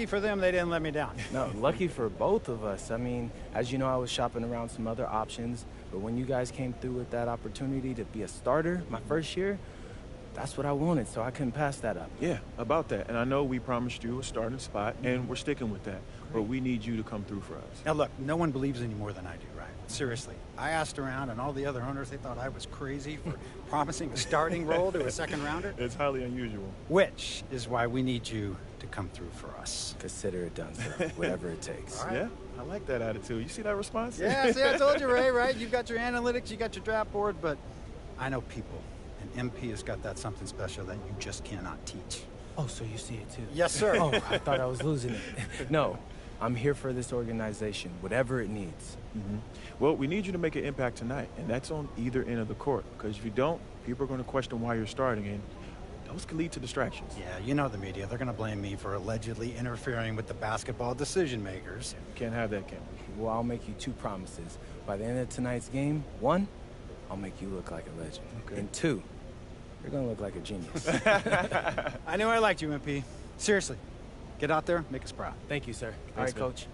For them, they didn't let me down. No, lucky for both of us. I mean, as you know, I was shopping around some other options, but when you guys came through with that opportunity to be a starter my first year, that's what I wanted, so I couldn't pass that up. Yeah, about that. And I know we promised you a starting spot, and we're sticking with that. But we need you to come through for us. Now, look, no one believes any more than I do, right? Seriously. I asked around, and all the other owners, they thought I was crazy for promising a starting role to a second rounder. It's highly unusual. Which is why we need you to come through for us. Consider it done, sir. Whatever it takes. All right. Yeah, I like that attitude. You see that response? Yeah, see, I told you, Ray, right? You've got your analytics, you got your draft board, but I know people. And MP has got that something special that you just cannot teach. Oh, so you see it too? Yes, sir. Oh, I thought I was losing it. No, I'm here for this organization, whatever it needs. Well, we need you to make an impact tonight, and that's on either end of the court. Because if you don't, people are going to question why you're starting, and those can lead to distractions. Yeah, you know the media. They're going to blame me for allegedly interfering with the basketball decision makers. Can't have that, can we? Well, I'll make you 2 promises. By the end of tonight's game, 1, I'll make you look like a legend. Okay. And 2, you're going to look like a genius. I knew I liked you, MP. Seriously. Get out there, make us proud. Thank you, sir. Thanks, All right, man. Coach.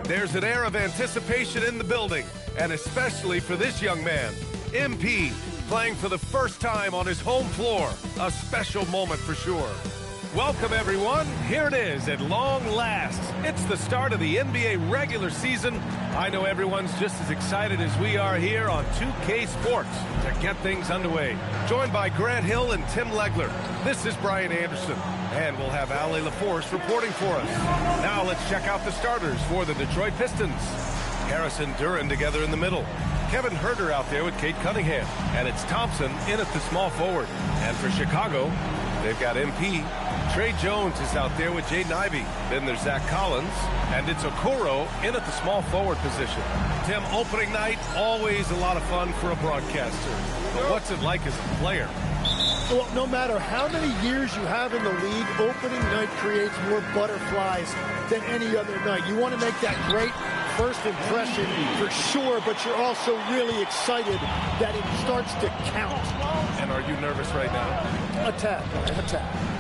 There's an air of anticipation in the building, and especially for this young man, MP, playing for the first time on his home floor. A special moment for sure. Welcome, everyone. Here it is at long last. It's the start of the NBA regular season. I know everyone's just as excited as we are here on 2K Sports to get things underway. Joined by Grant Hill and Tim Legler, this is Brian Anderson. And we'll have Ali LaForce reporting for us. Now let's check out the starters for the Detroit Pistons. Harrison Duran together in the middle. Kevin Herter out there with Kate Cunningham. And it's Thompson in at the small forward. And for Chicago, they've got MP. Trey Jones is out there with Jaden Ivey. Then there's Zach Collins. And it's Okoro in at the small forward position. Tim, opening night, always a lot of fun for a broadcaster. But what's it like as a player? Well, no matter how many years you have in the league, opening night creates more butterflies than any other night. You want to make that great first impression for sure, but you're also really excited that it starts to count. And are you nervous right now? A tad.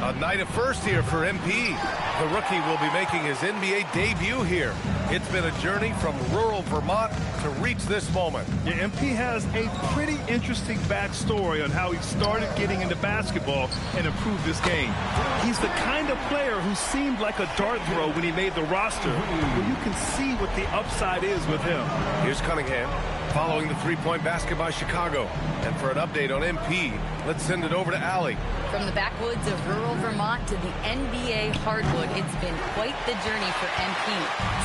A night of first here for MP. The rookie will be making his NBA debut here. It's been a journey from rural Vermont to reach this moment. Yeah, MP has a pretty interesting backstory on how he started getting into basketball and improved this game. He's the kind of player who seemed like a dart throw when he made the roster. But you can see what the upside is with him. Here's Cunningham following the three-point basket by Chicago. And for an update on MP, let's send it over to Allie. From the backwoods of rural Vermont to the NBA hardwood, it's been quite the journey for MP.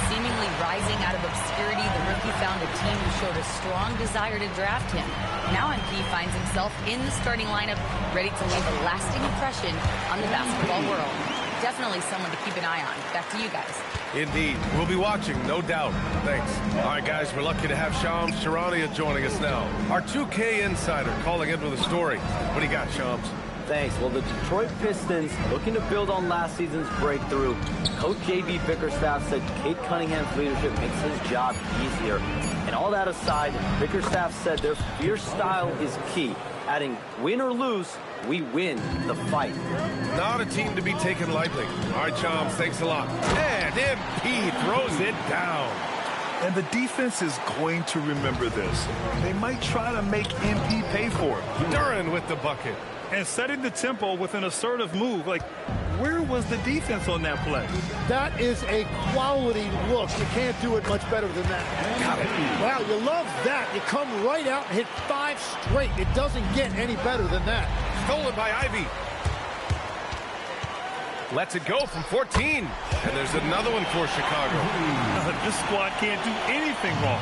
Seemingly rising out of obscurity, the rookie found a team who showed a strong desire to draft him. Now MP finds himself in the starting lineup, ready to leave a lasting impression on the basketball world. Definitely someone to keep an eye on. Back to you guys. Indeed. We'll be watching, no doubt. Thanks. All right, guys, we're lucky to have Shams Charania joining us now. Our 2K insider calling in with a story. What do you got, Shams? Thanks. Well, the Detroit Pistons, looking to build on last season's breakthrough. Coach J.B. Bickerstaff said Cade Cunningham's leadership makes his job easier. And all that aside, Bickerstaff said their fierce style is key, adding, win or lose, we win the fight. Not a team to be taken lightly. All right, Chomps, thanks a lot. And MP throws it down. And the defense is going to remember this. They might try to make MP pay for it. Duran with the bucket. And setting the tempo with an assertive move. Like, where was the defense on that play? That is a quality look. You can't do it much better than that. Got it. Wow, you love that. You come right out and hit 5 straight. It doesn't get any better than that. Stolen by Ivy. Lets it go from 14. And there's another one for Chicago. This squad can't do anything wrong.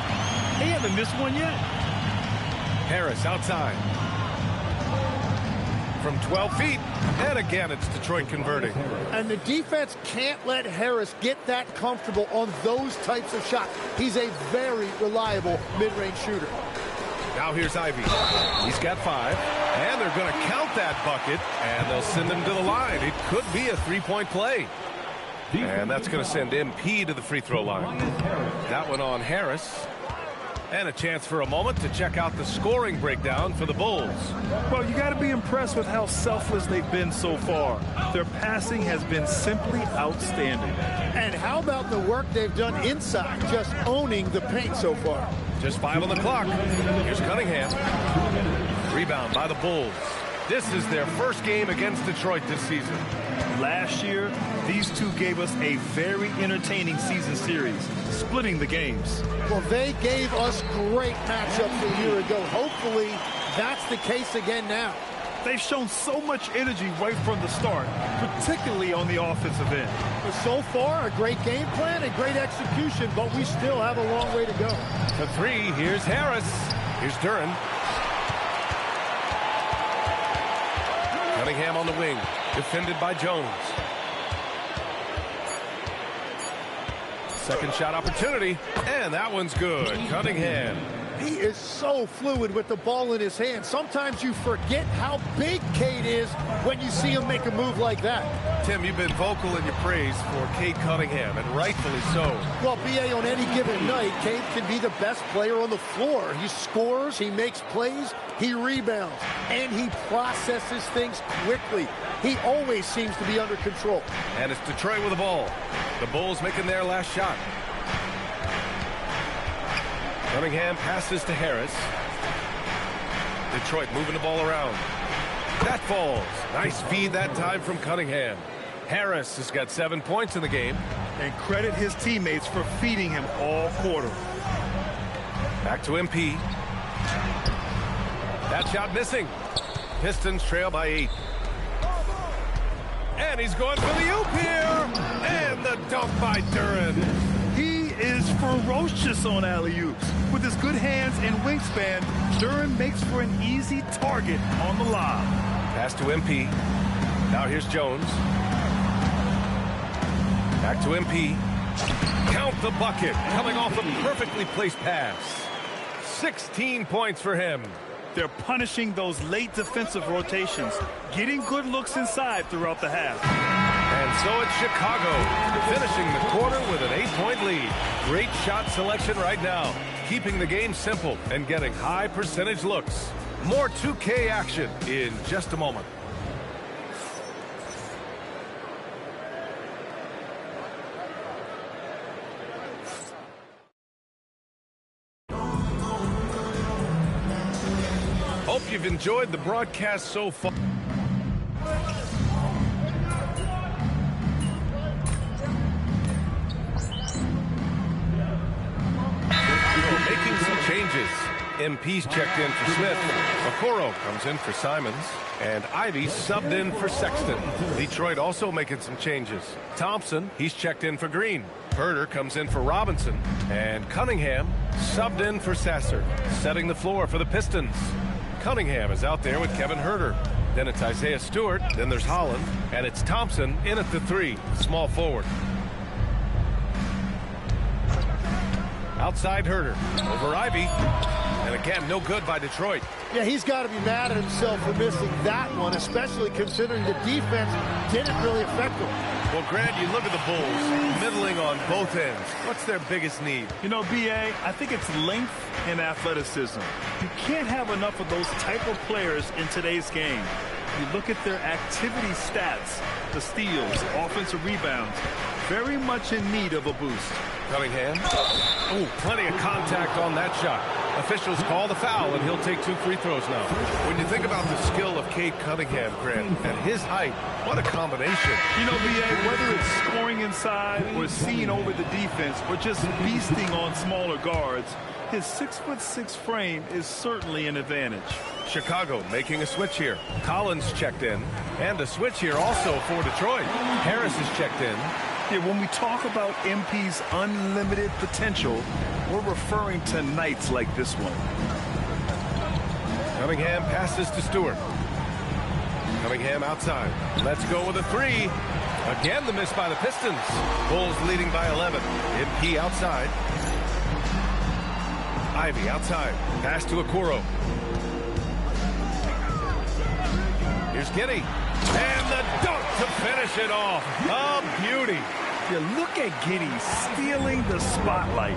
They haven't missed one yet. Harris outside. From 12 feet. And again, it's Detroit converting. And the defense can't let Harris get that comfortable on those types of shots. He's a very reliable mid-range shooter. Now here's Ivy. He's got 5. And they're going to count that bucket. And they'll send him to the line. It could be a three-point play. And that's going to send MP to the free throw line. That one on Harris. And a chance for a moment to check out the scoring breakdown for the Bulls. Well, you got to be impressed with how selfless they've been so far. Their passing has been simply outstanding. And how about the work they've done inside, just owning the paint so far? Just 5 on the clock. Here's Cunningham. Rebound by the Bulls. This is their first game against Detroit this season. Last year, these two gave us a very entertaining season series, splitting the games. Well, they gave us great matchups a year ago. Hopefully, that's the case again now. They've shown so much energy right from the start, particularly on the offensive end. But so far, a great game plan and great execution, but we still have a long way to go. For 3, here's Harris. Here's Duran. Cunningham on the wing, defended by Jones. Second shot opportunity, and that one's good. Cunningham. He is so fluid with the ball in his hand. Sometimes you forget how big Cade is when you see him make a move like that. Tim, you've been vocal in your praise for Cade Cunningham, and rightfully so. Well, B.A., on any given night, Cade can be the best player on the floor. He scores, he makes plays, he rebounds, and he processes things quickly. He always seems to be under control. And it's Detroit with the ball. The Bulls making their last shot. Cunningham passes to Harris. Detroit moving the ball around. That falls. Nice feed that time from Cunningham. Harris has got 7 points in the game. And credit his teammates for feeding him all quarter. Back to MP. That shot missing. Pistons trail by 8. And he's going for the oop here. And the dunk by Duran. He is ferocious on alley-oops. With his good hands and wingspan, Duran makes for an easy target on the lob. Pass to MP. Now here's Jones. Back to MP. Count the bucket. Coming off a perfectly placed pass. 16 points for him. They're punishing those late defensive rotations, getting good looks inside throughout the half. And so it's Chicago, finishing the quarter with an 8-point lead. Great shot selection right now, keeping the game simple and getting high percentage looks. More 2K action in just a moment. Hope you've enjoyed the broadcast so far. Making some changes. MP's checked in for Smith. Okoro comes in for Simons. And Ivy subbed in for Sexton. Detroit also making some changes. Thompson, he's checked in for Green. Herter comes in for Robinson. And Cunningham subbed in for Sasser, setting the floor for the Pistons. Cunningham is out there with Kevin Herter. Then it's Isaiah Stewart. Then there's Holland. And it's Thompson in at the 3, small forward. Outside Herter. Over Ivy. And again, no good by Detroit. Yeah, he's got to be mad at himself for missing that one, especially considering the defense didn't really affect him. Well, Grant, you look at the Bulls, middling on both ends. What's their biggest need? You know, B.A., I think it's length and athleticism. You can't have enough of those type of players in today's game. You look at their activity stats, the steals, offensive rebounds, very much in need of a boost. Cunningham. Oh, plenty of contact on that shot. Officials call the foul, and he'll take 2 free throws now. When you think about the skill of Cade Cunningham, Grant, at his height, what a combination. You know, B.A., whether it's scoring inside or seeing over the defense or just beasting on smaller guards, his 6'6" frame is certainly an advantage. Chicago making a switch here. Collins checked in, and a switch here also for Detroit. Harris is checked in. Yeah, when we talk about MP's unlimited potential, we're referring to nights like this one. Cunningham passes to Stewart. Cunningham outside. Let's go with a 3. Again, the miss by the Pistons. Bulls leading by 11. MP outside. Ivy outside. Pass to Okoro. Here's Giddey. And the dunk to finish it off. A beauty. Yeah, look at Giddey stealing the spotlight.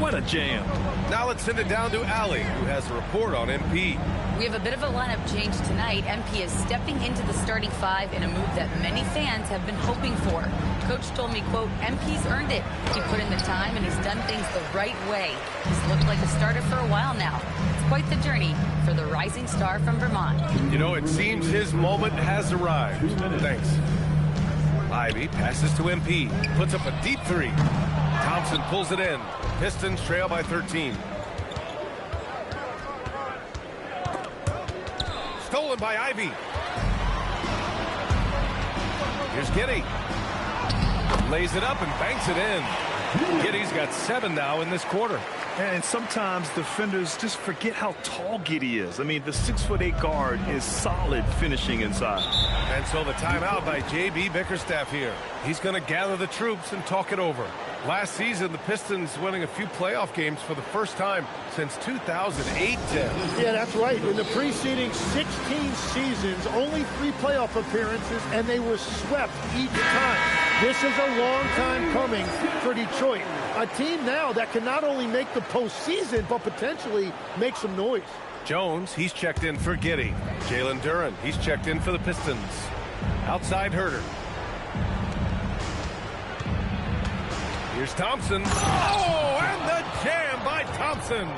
What a jam. Now let's send it down to Allie, who has a report on MP. We have a bit of a lineup change tonight. MP is stepping into the starting 5 in a move that many fans have been hoping for. Coach told me, quote, MP's earned it. He put in the time and he's done things the right way. He's looked like a starter for a while now. It's quite the journey for the rising star from Vermont. You know, it seems his moment has arrived. Thanks. Ivy passes to MP. Puts up a deep 3. Thompson pulls it in. Pistons trail by 13. Stolen by Ivy. Here's Giddey. Lays it up and banks it in. Giddey's got 7 now in this quarter. And sometimes defenders just forget how tall Giddey is. I mean, the 6'8" guard is solid finishing inside. And so the timeout by J.B. Bickerstaff here. He's going to gather the troops and talk it over. Last season, the Pistons winning a few playoff games for the first time since 2008-10. Yeah, that's right. In the preceding 16 seasons, only 3 playoff appearances, and they were swept each time. This is a long time coming for Detroit. A team now that can not only make the postseason, but potentially make some noise. Jones, he's checked in for Giddey. Jalen Duren, he's checked in for the Pistons. Outside Herter. Here's Thompson. Oh, and the jam by Thompson.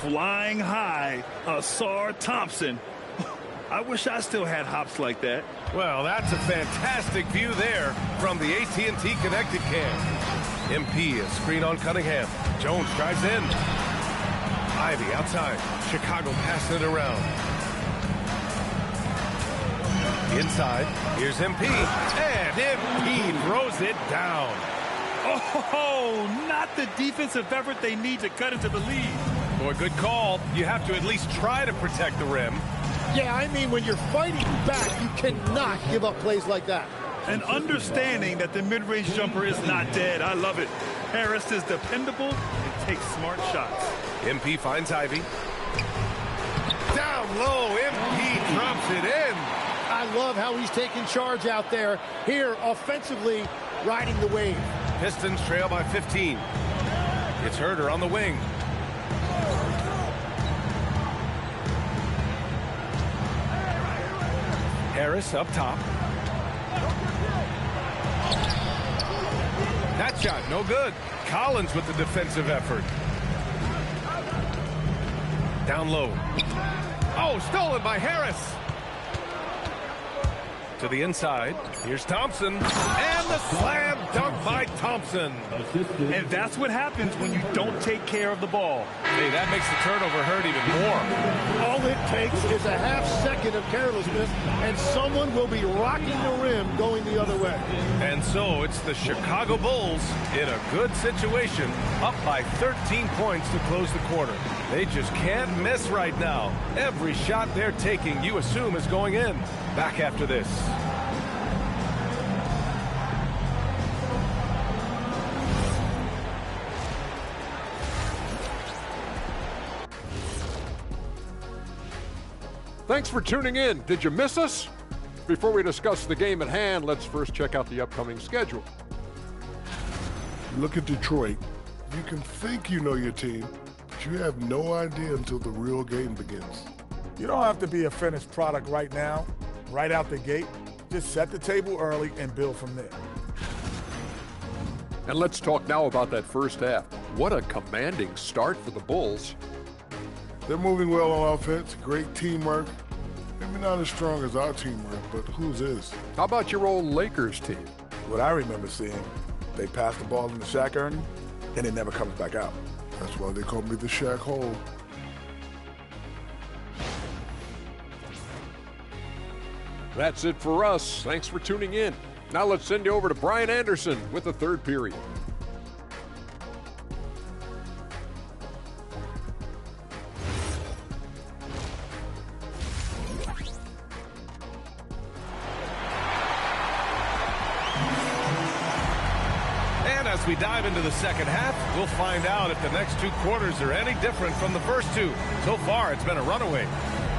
Flying high, Asar Thompson. I wish I still had hops like that. Well, that's a fantastic view there from the AT&T Connected Cam. MP, a screen on Cunningham. Jones drives in. Ivy outside. Chicago passing it around. Inside. Here's MP. And MP throws it down. Oh, not the defensive effort they need to cut into the lead. Boy, good call. You have to at least try to protect the rim. Yeah, I mean, when you're fighting back, you cannot give up plays like that. And understanding that the mid-range jumper is not dead. I love it. Harris is dependable and takes smart shots. MP finds Ivy. Down low, MP drops it in. I love how he's taking charge out there. Here, offensively, riding the wave. Pistons trail by 15. It's Herter on the wing. Harris up top. That shot, no good. Collins with the defensive effort. Down low. Oh, stolen by Harris. To the inside. Here's Thompson. And the slam dunk by Thompson. And that's what happens when you don't take care of the ball. Hey, that makes the turnover hurt even more. All it takes is a half second of carelessness, and someone will be rocking the rim going the other way. And so it's the Chicago Bulls in a good situation, up by 13 points to close the quarter. They just can't miss right now. Every shot they're taking, you assume, is going in. Back after this. Thanks for tuning in. Did you miss us? Before we discuss the game at hand, let's first check out the upcoming schedule. Look at Detroit. You can think you know your team, but you have no idea until the real game begins. You don't have to be a finished product right now, right out the gate. Just set the table early and build from there. And let's talk now about that first half. What a commanding start for the Bulls. They're moving well on offense, great teamwork. Maybe not as strong as our teamwork, but whose is? How about your old Lakers team? What I remember seeing, they pass the ball in the Shaq Ernie, and it never comes back out. That's why they call me the Shaq Hole. That's it for us. Thanks for tuning in. Now let's send you over to Brian Anderson with the third period. As we dive into the second half, we'll find out if the next two quarters are any different from the first two. So far, it's been a runaway.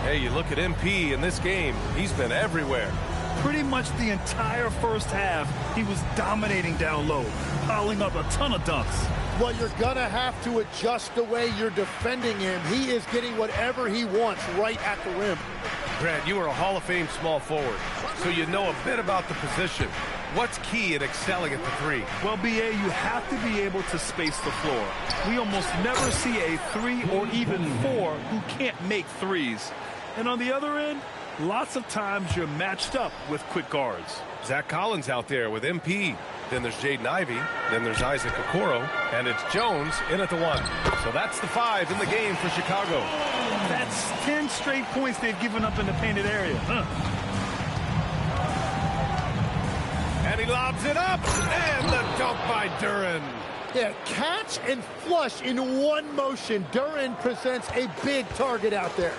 Hey, you look at MP in this game, he's been everywhere. Pretty much the entire first half, he was dominating down low, piling up a ton of dunks. Well, you're going to have to adjust the way you're defending him. He is getting whatever he wants right at the rim. Grant, you are a Hall of Fame small forward, so you know a bit about the position. What's key in excelling at the three? Well, BA, you have to be able to space the floor. We almost never see a 3 or even 4 who can't make threes. And on the other end, lots of times you're matched up with quick guards. Zach Collins out there with MP. Then there's Jaden Ivey. Then there's Isaac Okoro. And it's Jones in at the 1. So that's the 5 in the game for Chicago. That's 10 straight points they've given up in the painted area. And he lobs it up. And the dunk by Duren. Yeah, catch and flush in one motion. Duren presents a big target out there.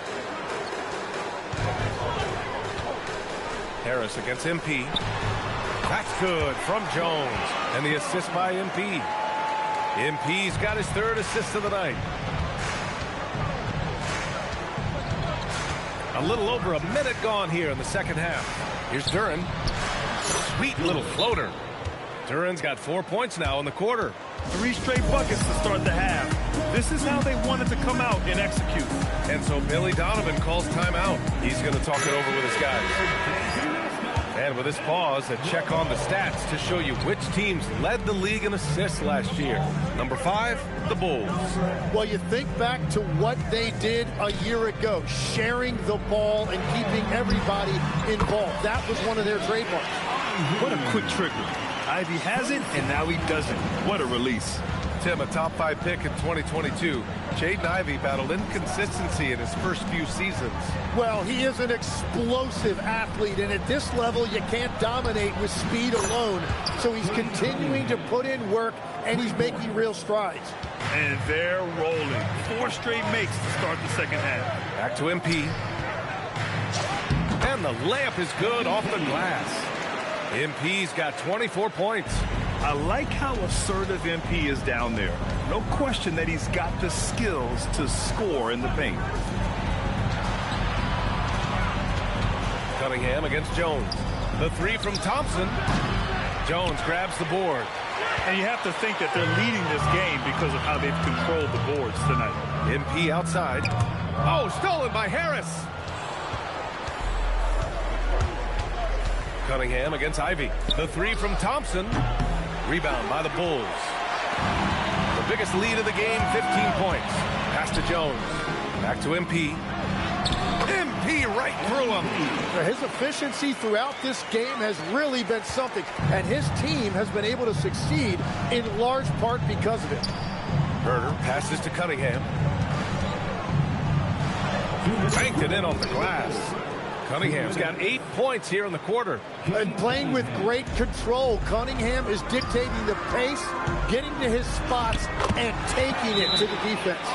Harris against MP. That's good from Jones. And the assist by MP. MP's got his third assist of the night. A little over a minute gone here in the second half. Here's Duren. Sweet little floater. Duren's got 4 points now in the quarter. 3 straight buckets to start the half. This is how they wanted to come out and execute. And so Billy Donovan calls timeout. He's going to talk it over with his guys. And with this pause, a check on the stats to show you which teams led the league in assists last year. Number 5, the Bulls. Well, you think back to what they did a year ago, sharing the ball and keeping everybody involved. That was one of their trademarks. What a quick trigger. Ivy has it, and now he doesn't. What a release. Tim, a top 5 pick in 2022. Jaden Ivey battled inconsistency in his first few seasons. Well, he is an explosive athlete, and at this level, you can't dominate with speed alone. So he's continuing to put in work, and he's making real strides. And they're rolling. 4 straight makes to start the second half. Back to MP. And the layup is good off the glass. MP's got 24 points. I like how assertive MP is down there. No question that he's got the skills to score in the paint. Cunningham against Jones. The 3 from Thompson. Jones grabs the board. And you have to think that they're leading this game because of how they've controlled the boards tonight. MP outside. Oh, stolen by Harris. Cunningham against Ivey. The 3 from Thompson. Rebound by the Bulls. The biggest lead of the game, 15 points. Pass to Jones. Back to MP. MP right through him. His efficiency throughout this game has really been something, and his team has been able to succeed in large part because of it. Herder passes to Cunningham. Banked it in off the glass. Cunningham's got 8 points here in the quarter. And playing with great control, Cunningham is dictating the pace, getting to his spots, and taking it to the defense.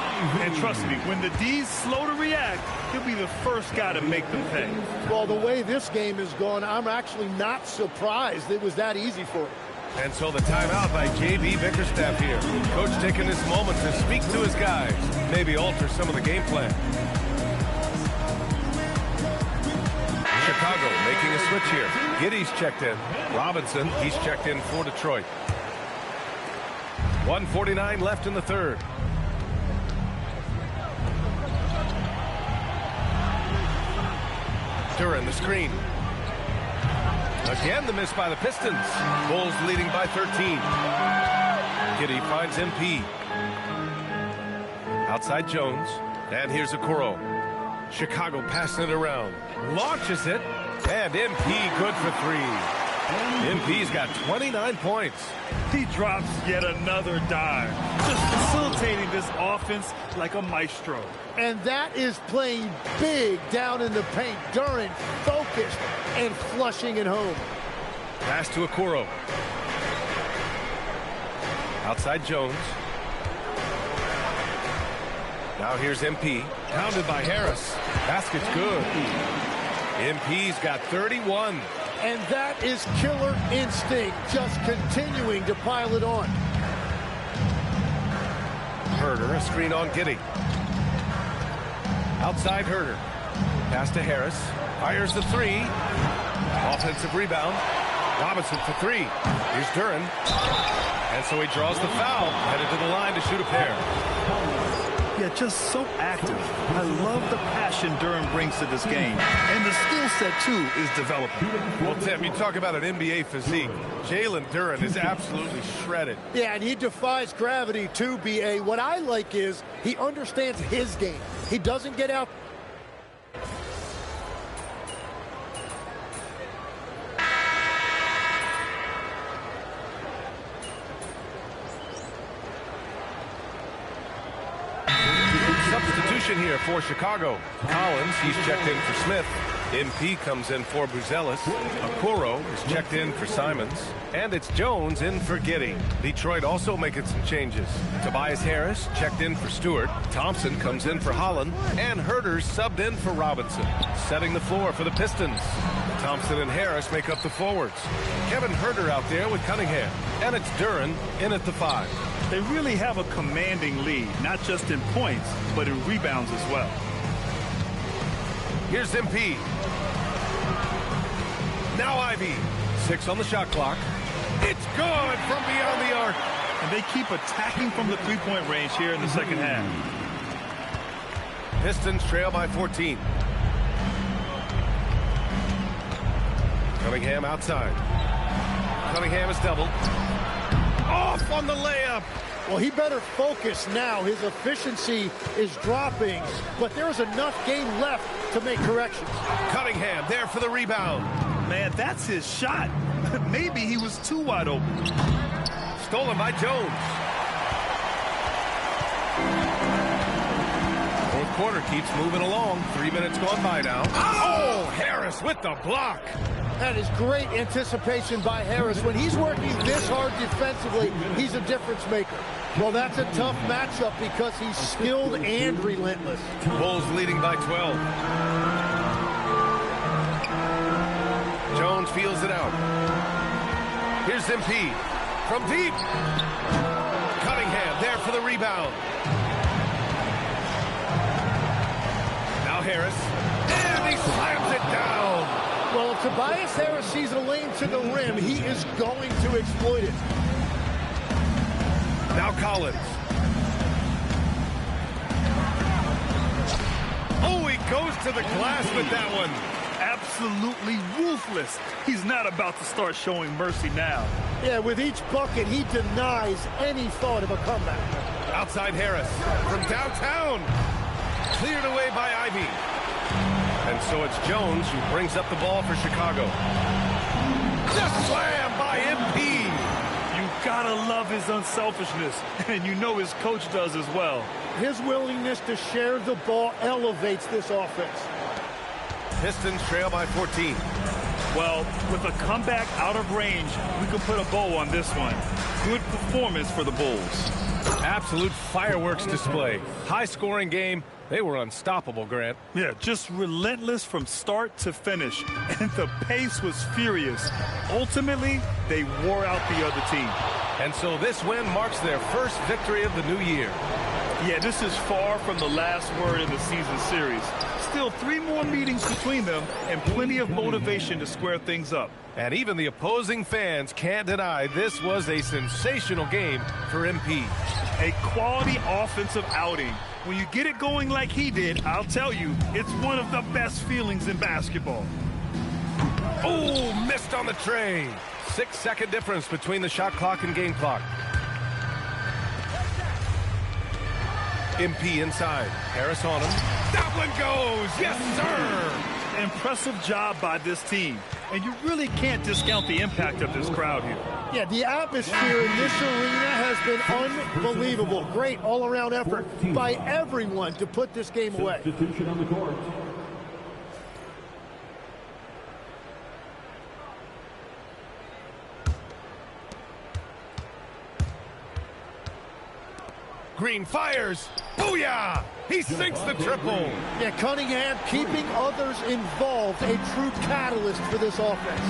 And trust me, when the D's slow to react, he'll be the first guy to make them pay. Well, the way this game is going, I'm actually not surprised it was that easy for him. And so the timeout by J.B. Bickerstaff here. Coach taking this moment to speak to his guys, maybe alter some of the game plan. Chicago making a switch here. Giddy's checked in. Robinson, he's checked in for Detroit. 1:49 left in the third. Duran, the screen. Again, the miss by the Pistons. Bulls leading by 13. Giddy finds MP. Outside Jones. And here's Okoro. Chicago passing it around. Launches it. And MP good for three. MP's got 29 points. He drops yet another dime, just facilitating this offense like a maestro. And that is playing big down in the paint. Duran focused and flushing it home. Pass to Okoro. Outside Jones. Now here's MP. Pounded by Harris. Basket's good. MP's got 31. And that is killer instinct, just continuing to pile it on. Herder, a screen on Giddy. Outside Herder. Pass to Harris. Fires the three. Offensive rebound. Robinson for three. Here's Duran. And so he draws the foul. Headed to the line to shoot a pair. Yeah, just so active. I love the passion Duran brings to this game. And the skill set, too, is developing. Well, Tim, you talk about an NBA physique. Jalen Duran is absolutely shredded. Yeah, and he defies gravity, too, B.A. What I like is he understands his game. He doesn't get out. Substitution here for Chicago. Collins, he's checked in for Smith. MP comes in for Buzelis. Okoro is checked in for Simons. And it's Jones in for Giddy. Detroit also making some changes. Tobias Harris checked in for Stewart. Thompson comes in for Holland. And Herder's subbed in for Robinson. Setting the floor for the Pistons. Thompson and Harris make up the forwards. Kevin Herder out there with Cunningham. And it's Duran in at the 5. They really have a commanding lead, not just in points, but in rebounds as well. Here's MP. Now Ivy. 6 on the shot clock. It's good from beyond the arc. And they keep attacking from the three-point range here in the second half. Pistons trail by 14. Cunningham outside. Cunningham is doubled. Off on the layup. Well, he better focus now. His efficiency is dropping, but there's enough game left to make corrections. Cunningham there for the rebound. Man, that's his shot. Maybe he was too wide open. Stolen by Jones. Fourth quarter keeps moving along. 3 minutes gone by now. Oh, Harris with the block. That is great anticipation by Harris. When he's working this hard defensively, he's a difference maker. Well, that's a tough matchup because he's skilled and relentless. Bulls leading by 12. Jones feels it out. Here's MP from deep. Cunningham there for the rebound. Now Harris. And he slams it down. Well, if Tobias Harris sees a lane to the rim, he is going to exploit it. Now Collins. Oh, he goes to the glass with that one. Absolutely ruthless. He's not about to start showing mercy now. Yeah, with each bucket, he denies any thought of a comeback. Outside Harris from downtown. Cleared away by Ivy. And so it's Jones who brings up the ball for Chicago. The slam by MP. You gotta love his unselfishness, and you know his coach does as well. His willingness to share the ball elevates this offense. Pistons trail by 14. Well, with a comeback out of range, we can put a bow on this one. Good performance for the Bulls. Absolute fireworks display. High-scoring game. They were unstoppable, Grant. Yeah, just relentless from start to finish. And the pace was furious. Ultimately, they wore out the other team. And so this win marks their first victory of the new year. Yeah, this is far from the last word in the season series. Still 3 more meetings between them and plenty of motivation to square things up. And even the opposing fans can't deny this was a sensational game for MP. A quality offensive outing. When you get it going like he did, I'll tell you, it's one of the best feelings in basketball. Oh, missed on the tray. 6-second difference between the shot clock and game clock. MP inside. Harris on him. That one goes. Yes, sir. Impressive job by this team. And you really can't discount the impact of this crowd here. Yeah, the atmosphere in this arena has been unbelievable. Great all-around effort by everyone to put this game away. Substitution on the court. Green fires. Booyah! He sinks the triple. Yeah, Cunningham keeping others involved, a true catalyst for this offense.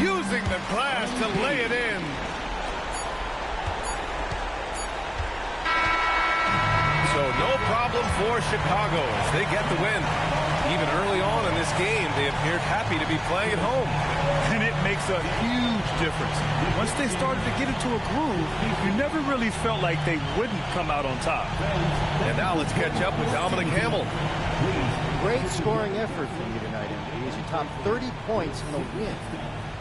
Using the glass to lay it in. So no problem for Chicago as they get the win. Even early on in this game, they appeared happy to be playing at home. And it makes a huge difference. Once they started to get into a groove, you never really felt like they wouldn't come out on top. And now let's catch up with Dominic Hamill. Great scoring effort from you tonight, MP, as you top 30 points in the win.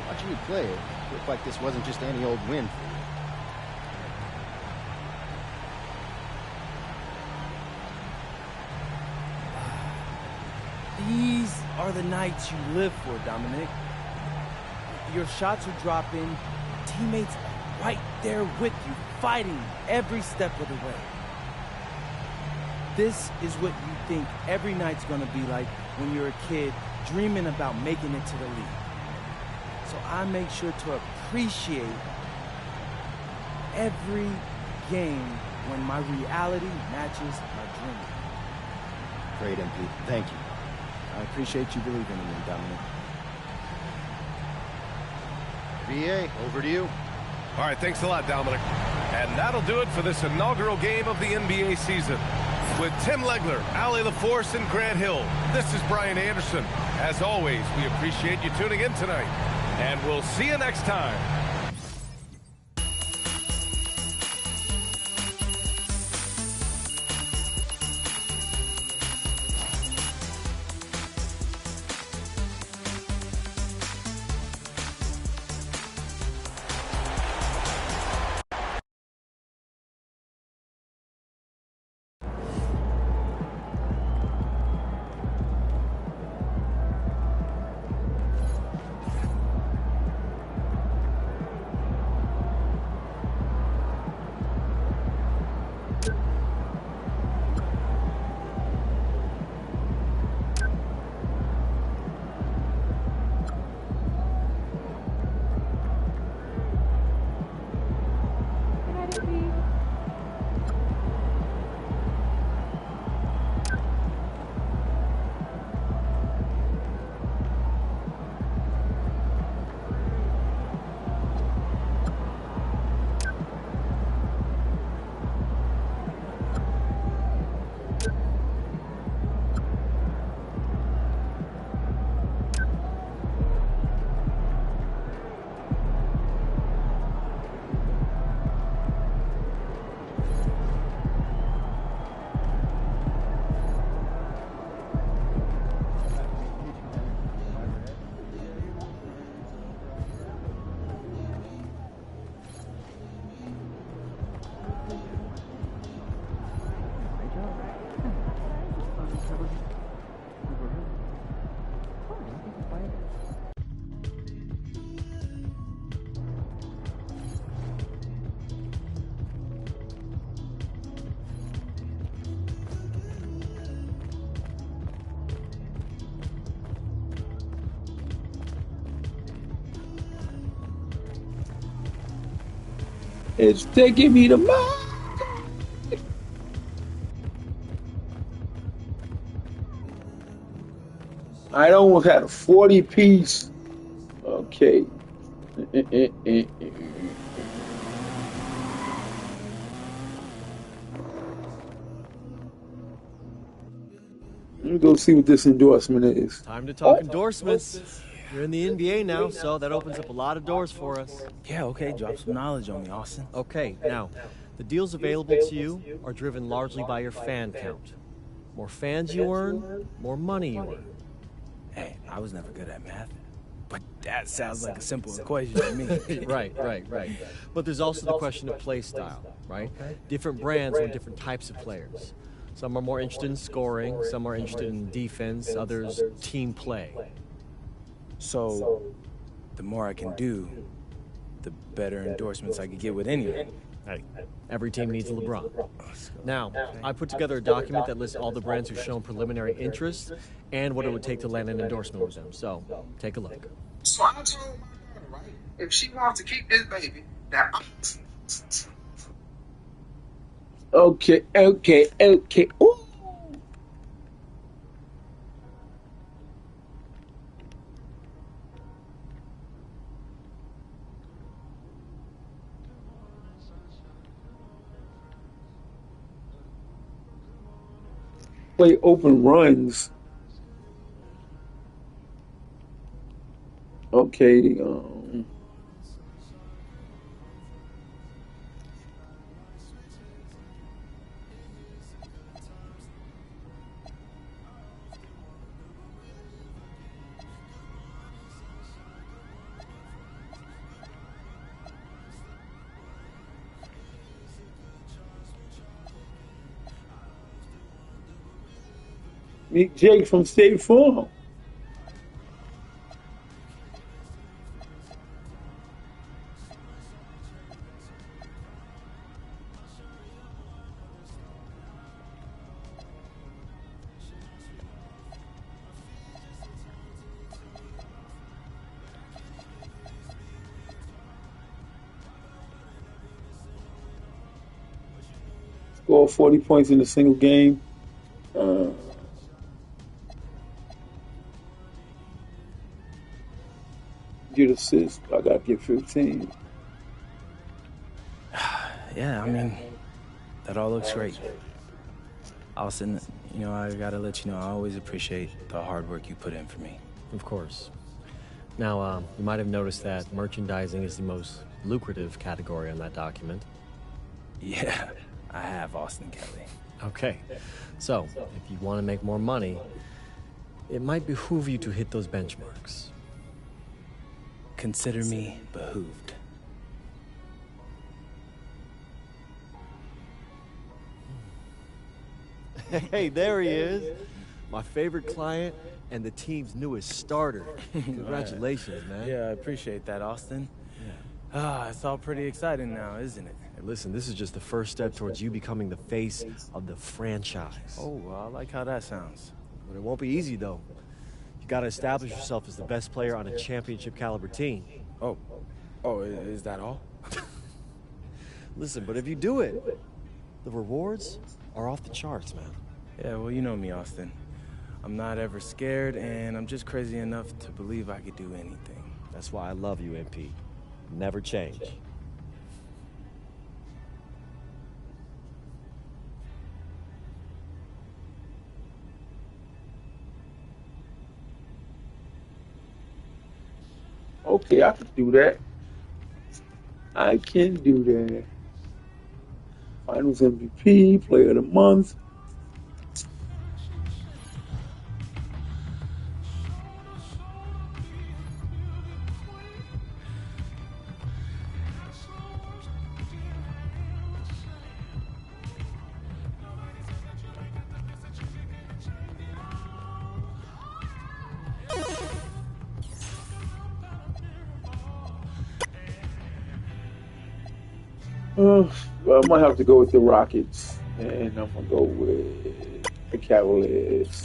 Watching you play, it looked like this wasn't just any old win. These are the nights you live for, Dominic. Your shots are dropping, teammates right there with you, fighting every step of the way. This is what you think every night's gonna be like when you're a kid dreaming about making it to the league. So I make sure to appreciate every game when my reality matches my dream. Great, MP. Thank you. I appreciate you believing in me, Dominic. VA, over to you. All right, thanks a lot, Dominic. And that'll do it for this inaugural game of the NBA season. With Tim Legler, Allie LaForce, and Grant Hill, this is Brian Anderson. As always, we appreciate you tuning in tonight. And we'll see you next time. It's taking me to my. I almost had a 40-piece. Okay. Let me go see what this endorsement is. Time to talk endorsements. You're in the NBA now, so that opens up a lot of doors for us. Yeah, okay, drop some knowledge on me, Austin. Okay, now, the deals available to you are driven largely by your fan count. More fans you earn, more money you earn. Hey, I was never good at math, but that sounds like a simple equation to me. Right. But there's also the question of play style, right? Different brands want different types of players. Some are more interested in scoring, some are interested in defense, others team play. So, the more I can do, the better endorsements I could get with anyone. Hey, every team needs a LeBron. Now, I put together a document that lists all the brands who've shown preliminary interest and what it would take to land an endorsement with them. So, take a look. So I told my daughter, right, if she wants to keep this baby, that Okay. Ooh. Play open runs. Okay. Meet Jake from State Farm. Score 40 points in a single game. Get assists. I got to get 15. Yeah, I mean, that all looks great. Austin, you know, I gotta let you know, I always appreciate the hard work you put in for me. Of course. Now, you might have noticed that merchandising is the most lucrative category on that document. Yeah, I have, Austin Kelly. Okay, so if you want to make more money, it might behoove you to hit those benchmarks. Consider me behooved. Hey, there he is. My favorite client and the team's newest starter. Congratulations, man. Yeah, I appreciate that, Austin. It's all pretty exciting now, isn't it? Hey, listen, this is just the first step towards you becoming the face of the franchise. Oh, well, I like how that sounds. But it won't be easy, though. You got to establish yourself as the best player on a championship caliber team. Oh, is that all? Listen, but if you do it, the rewards are off the charts, man. Yeah, well, you know me, Austin. I'm not ever scared, and I'm just crazy enough to believe I could do anything. That's why I love you, MP. Never change. Okay, I can do that. I can do that. Finals MVP, Player of the Month. I might have to go with the Rockets, and I'm gonna go with the Cavaliers.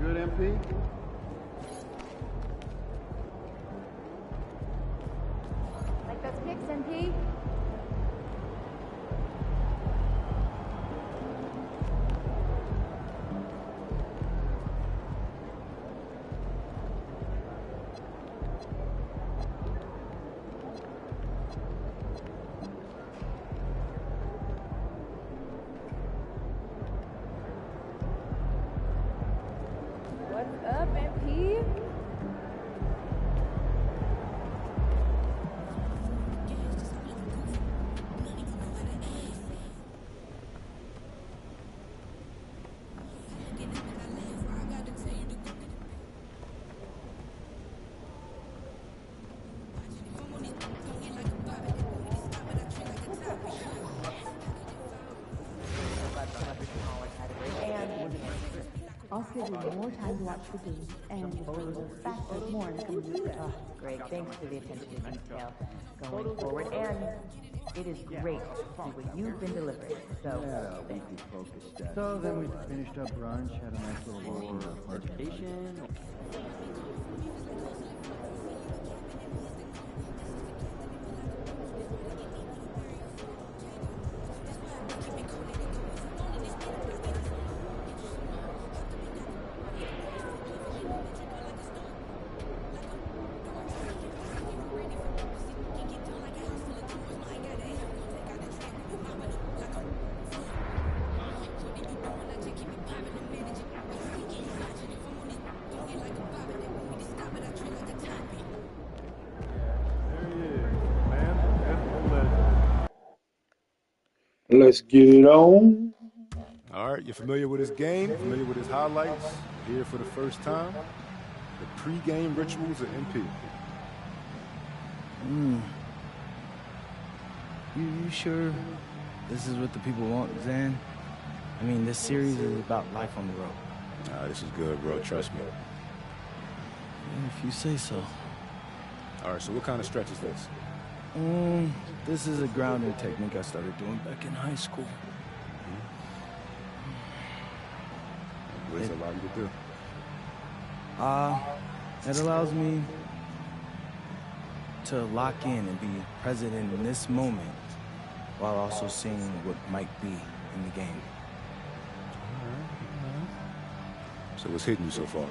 Good, MP? Like those kicks, MP? What's up, MP? I'll schedule more time to watch the game, and if there was a factor more in the coming week. Oh, great. Thanks for the attention to detail going forward. And it is great to see what you've been delivering. So, thank you. So then we finished up brunch, had a nice little altercation. Let's get it on. All right, you're familiar with his game, familiar with his highlights. Here for the first time, the pre-game rituals of MP. You sure this is what the people want, Zan? I mean, this series is about life on the road. Nah, this is good, bro. Trust me. If you say so. All right, so what kind of stretch is this? This is a grounding technique I started doing back in high school. What does it allow you to do? It allows me to lock in and be present in this moment while also seeing what might be in the game. All right. So what's hitting you so far?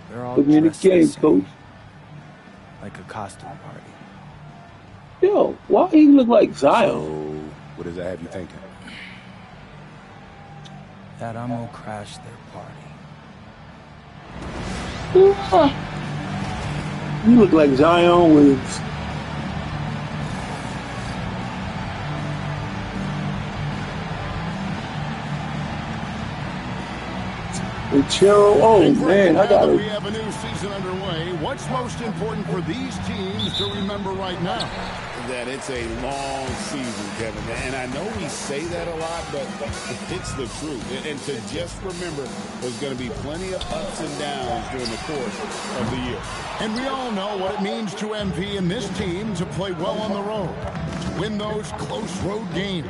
They're all Put me in the dressed game, same, coach. like a costume party. Yo, why he look like Zion? So what does that have you thinking? That I'm gonna crash their party. You look like Zion Williams. Oh man, I got We have a new season underway. What's most important for these teams to remember right now? That it's a long season, Kevin. And I know we say that a lot, but it's the truth. And to just remember, there's going to be plenty of ups and downs during the course of the year. And we all know what it means to MP and this team to play well on the road, to win those close road games.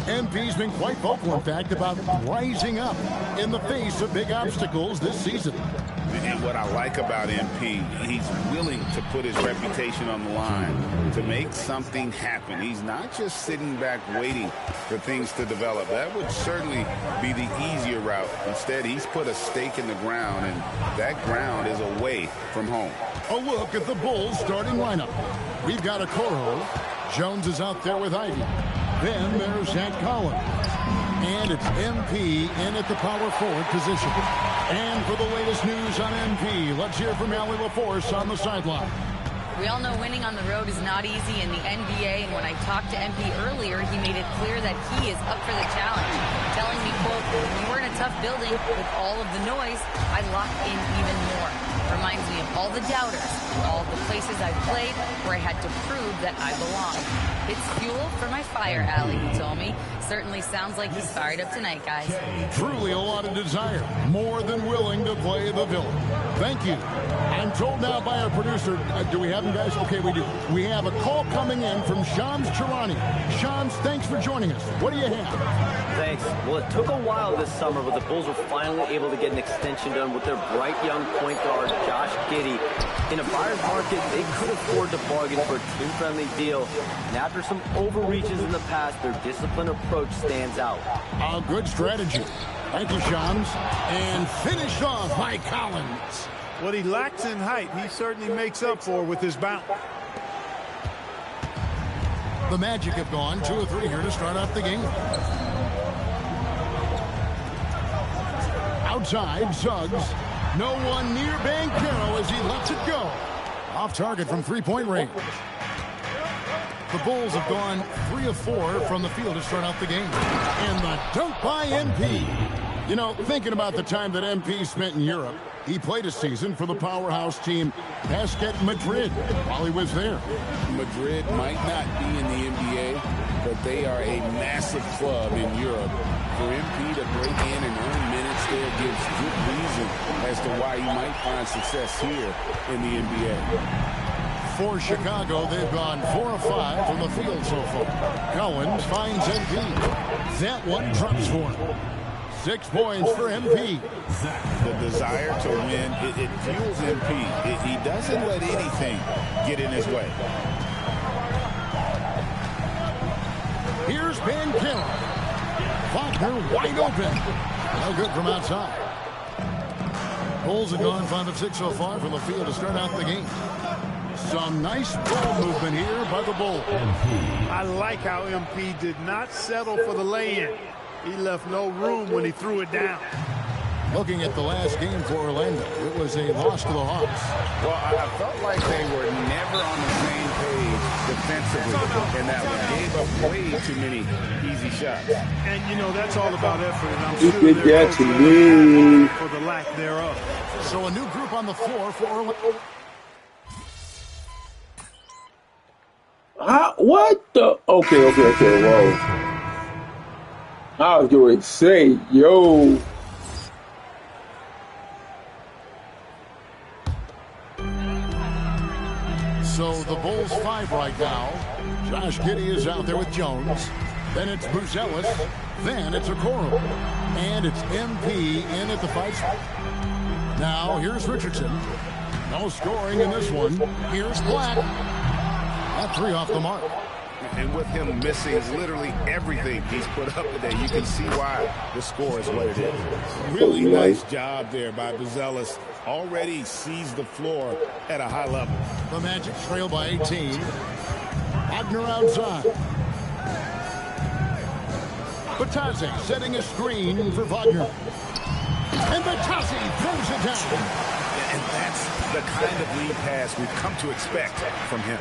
MP's been quite vocal, in fact, about rising up in the face of big obstacles this season. And what I like about MP, he's willing to put his reputation on the line to make something happen. He's not just sitting back waiting for things to develop. That would certainly be the easier route. Instead, he's put a stake in the ground, and that ground is away from home. A look at the Bulls starting lineup. We've got a Coro. Jones is out there with Ivy. Then there's Zach Collins. And it's MP in at the power forward position. And for the latest news on MP, let's hear from Allie LaForce on the sideline. We all know winning on the road is not easy in the NBA, and when I talked to MP earlier, he made it clear that he is up for the challenge, telling me, quote, "When we're in a tough building with all of the noise, I lock in even more. Reminds me of all the doubters, all the places I've played where I had to prove that I belong. It's fuel for my fire, Allie," he told me. Certainly sounds like he's fired up tonight, guys. Truly a lot of desire. More than willing to play the villain. Thank you. I'm told now by our producer, do we have him, guys? Okay, we do. We have a call coming in from Shams Charania. Shams, thanks for joining us. What do you have? Thanks. Well, it took a while this summer, but the Bulls were finally able to get an extension done with their bright young point guard, Josh Giddey. In a buyer's market, they could afford to bargain for a team-friendly deal. And after some overreaches in the past, their disciplined approach stands out. A good strategy. Thank you, Shams. And finished off by Collins. What he lacks in height, he certainly makes up for with his bounce. The Magic have gone 2 of 3 here to start off the game. Outside, Suggs. No one near Banchero as he lets it go. Off target from three-point range. The Bulls have gone 3 of 4 from the field to start out the game. And the dunk by MP. You know, thinking about the time that MP spent in Europe, he played a season for the powerhouse team Basket Madrid while he was there. Madrid might not be in the NBA, but they are a massive club in Europe. For MP to break in and earn minutes there gives good reason as to why he might find success here in the NBA. For Chicago, they've gone 4 of 5 from the field so far. Collins finds MP. That one drops for him. 6 points for MP. The desire to win, it fuels MP. He doesn't let anything get in his way. Here's Banchero. Faulkner wide open. No good from outside. Bulls have gone 5 of 6 so far from the field to start out the game. Some nice ball movement here by the Bulls. I like how MP did not settle for the lay-in. He left no room when he threw it down. Looking at the last game for Orlando, it was a loss to the Hawks. Well, I felt like they were never on the same page defensively in that one. Gave up way too many easy shots. And, you know, that's all about effort, and I'm You sure did they're that to me. for the lack thereof. So a new group on the floor for Orlando. What the? Okay, whoa. I was going to say, yo. So the Bulls 5 right now. Josh Giddey is out there with Jones. Then it's Buzelis. Then it's Okoro. And it's MP in at the 5 spot. Now here's Richardson. No scoring in this one. Here's Black. That 3 off the mark. And with him missing literally everything he's put up today, you can see why the score is what it is. Really nice job there by Buzelis. Already sees the floor at a high level. The Magic trail by 18. Wagner outside. Batazzi setting a screen for Wagner. And Batazzi throws it down. And that's the kind of lead pass we've come to expect from him.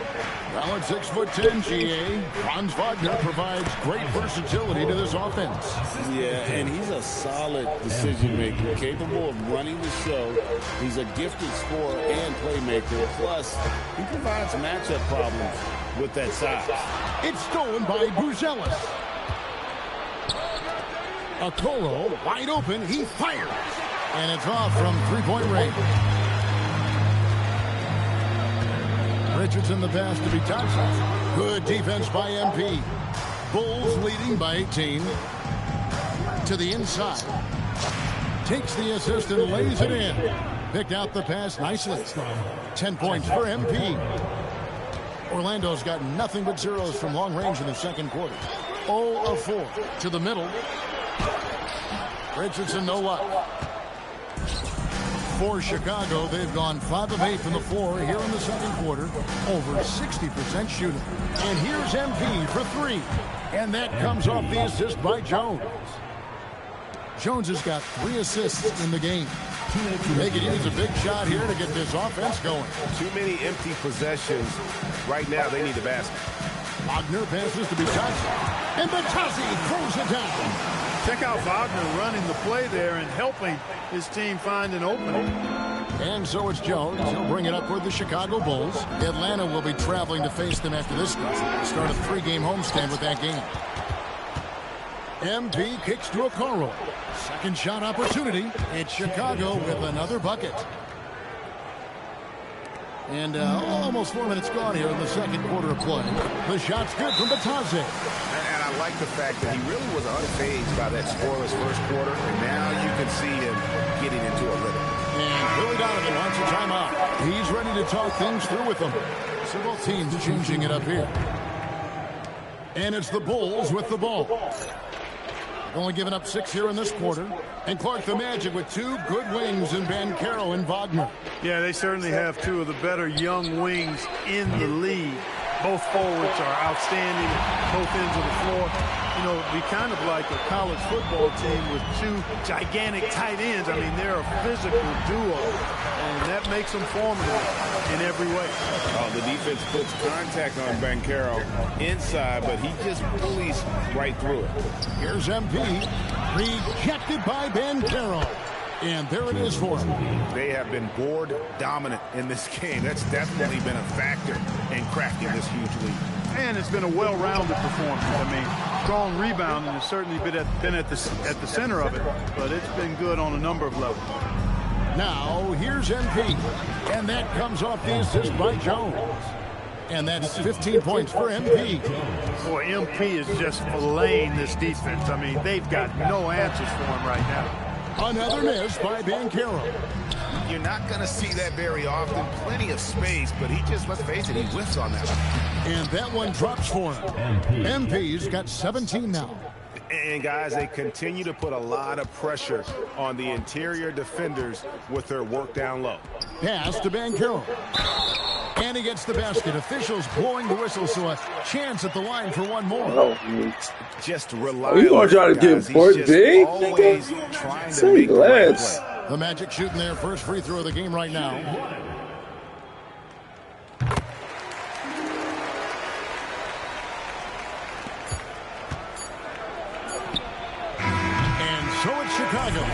Well, at 6'10", GA, Franz Wagner provides great versatility to this offense. Yeah, and he's a solid decision maker, capable of running the show. He's a gifted scorer and playmaker. Plus, he provides matchup problems with that size. It's stolen by Buzelis. Okoro wide open. He fires. And it's off from three-point range. Richardson the pass to Batazzi. Good defense by MP. Bulls leading by 18. To the inside. Takes the assist and lays it in. Picked out the pass nicely. 10 points for MP. Orlando's got nothing but zeros from long range in the second quarter. 0 of 4 to the middle. Richardson no luck. For Chicago, they've gone 5 of 8 from the floor here in the second quarter. Over 60% shooting. And here's MP for 3. And that comes off the assist by Jones. Jones has got 3 assists in the game. They could use a big shot here to get this offense going. Too many empty possessions. Right now, they need a basket. Wagner passes to Batazzi. And Batazzi throws it down. Check out Wagner running the play there and helping his team find an opening. And so it's Jones. He'll bring it up for the Chicago Bulls. Atlanta will be traveling to face them after this game. Start a 3-game homestand with that game. MP kicks to Okoro. Second shot opportunity. It's Chicago with another bucket. And almost 4 minutes gone here in the second quarter of play. The shot's good from Batazzi. And I like the fact that he really was unfazed by that scoreless first quarter. And now you can see him getting into a rhythm. And Billy Donovan wants a timeout. He's ready to talk things through with them. So both teams changing it up here. And it's the Bulls with the ball. Only giving up 6 here in this quarter. And Clark the Magic with 2 good wings in Banchero and Wagner. Yeah, they certainly have 2 of the better young wings in the league. Both forwards are outstanding at both ends of the floor. You know, we kind of like a college football team with 2 gigantic tight ends. I mean, they're a physical duo, and that makes them formidable in every way. Oh, the defense puts contact on Banchero inside, but he just bullies right through it. Here's MP, rejected by Banchero. And there it is for him. They have been board dominant in this game. That's definitely been a factor in crafting this huge lead. And it's been a well-rounded performance. I mean, strong rebounding has certainly been at the center of it, but it's been good on a number of levels. Now, here's MP. And that comes off the assist by Jones. And that's 15 points for MP. Boy, MP is just filleting this defense. I mean, they've got no answers for him right now. Another miss by Banchero. You're not going to see that very often. Plenty of space, but he just, let's face it, he whiffs on that one. And that one drops for him. MP's got 17 now. And, guys, they continue to put a lot of pressure on the interior defenders with their work down low. Pass to Banchero. And he MP gets the basket. Officials blowing the whistle, so a chance at the line for one more. Just Oh, rely you gonna on try to guys. get Fort He's Big? just always trying to Say make the right less. play. The Magic shooting their first free throw of the game right now. And so it's Chicago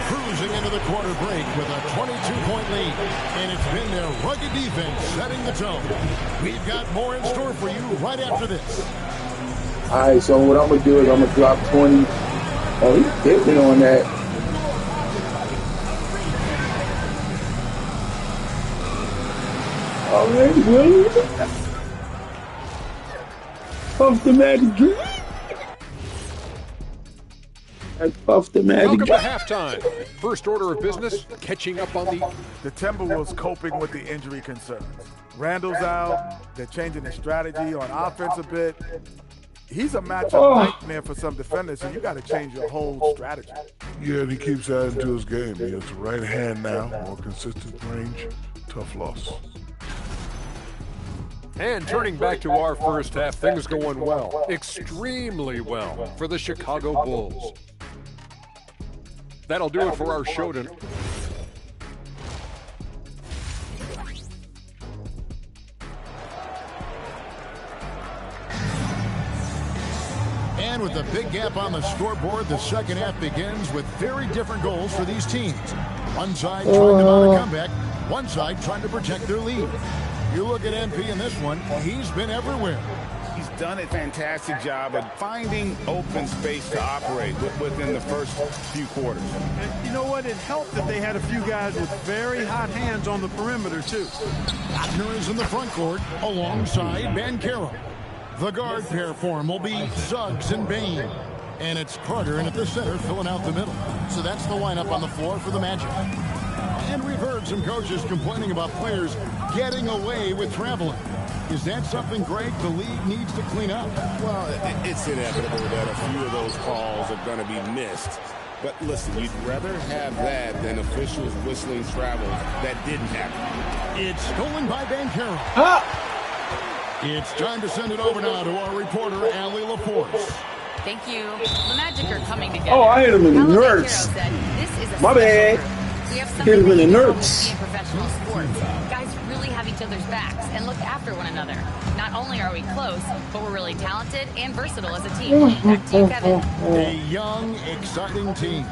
cruising into the quarter break with a 22-point lead. And it's been their rugged defense setting the tone. We've got more in store for you right after this. All right, so what I'm going to do is I'm going to drop 20. Oh, he hit me on that. All right, Willie. Puff the Magic Dream. Puff the Magic Welcome to Dream. halftime. First order of business, catching up on the Timberwolves coping with the injury concerns. Randall's out. They're changing their strategy on offense a bit. He's a matchup nightmare for some defenders, so you got to change your whole strategy. Yeah, and he keeps adding to his game. He has the right hand now, more consistent range. Tough loss. And turning back to our first half, things going well, extremely well for the Chicago Bulls. That'll do it for our show tonight. And with a big gap on the scoreboard, the second half begins with very different goals for these teams. One side trying to mount a comeback, one side trying to protect their lead. You look at MP in this one, he's been everywhere. He's done a fantastic job of finding open space to operate within the first few quarters. And you know what? It helped that they had a few guys with very hot hands on the perimeter, too. Wagner is in the front court alongside Banchero. The guard pair for him will be Suggs and Bain. And it's Carter in at the center filling out the middle. So that's the lineup on the floor for the Magic. And we've heard some coaches complaining about players getting away with traveling. Is that something, Greg, the league needs to clean up? Well, it's inevitable that a few of those calls are going to be missed. But listen, you'd rather have that than officials whistling travel that didn't happen. It's stolen by Banchero. It's time to send it over now to our reporter, Allie LaForce. Thank you. The Magic are coming together. Oh, I hit him in the Paolo nerds. Banchero said, "This is a My special bad. group. We have Hit him something in the we don't nerds. see in professional sports. Guys really have each other's backs and look after one another. Not only are we close, but we're really talented and versatile as a team." Back to you, Kevin. A young, exciting team.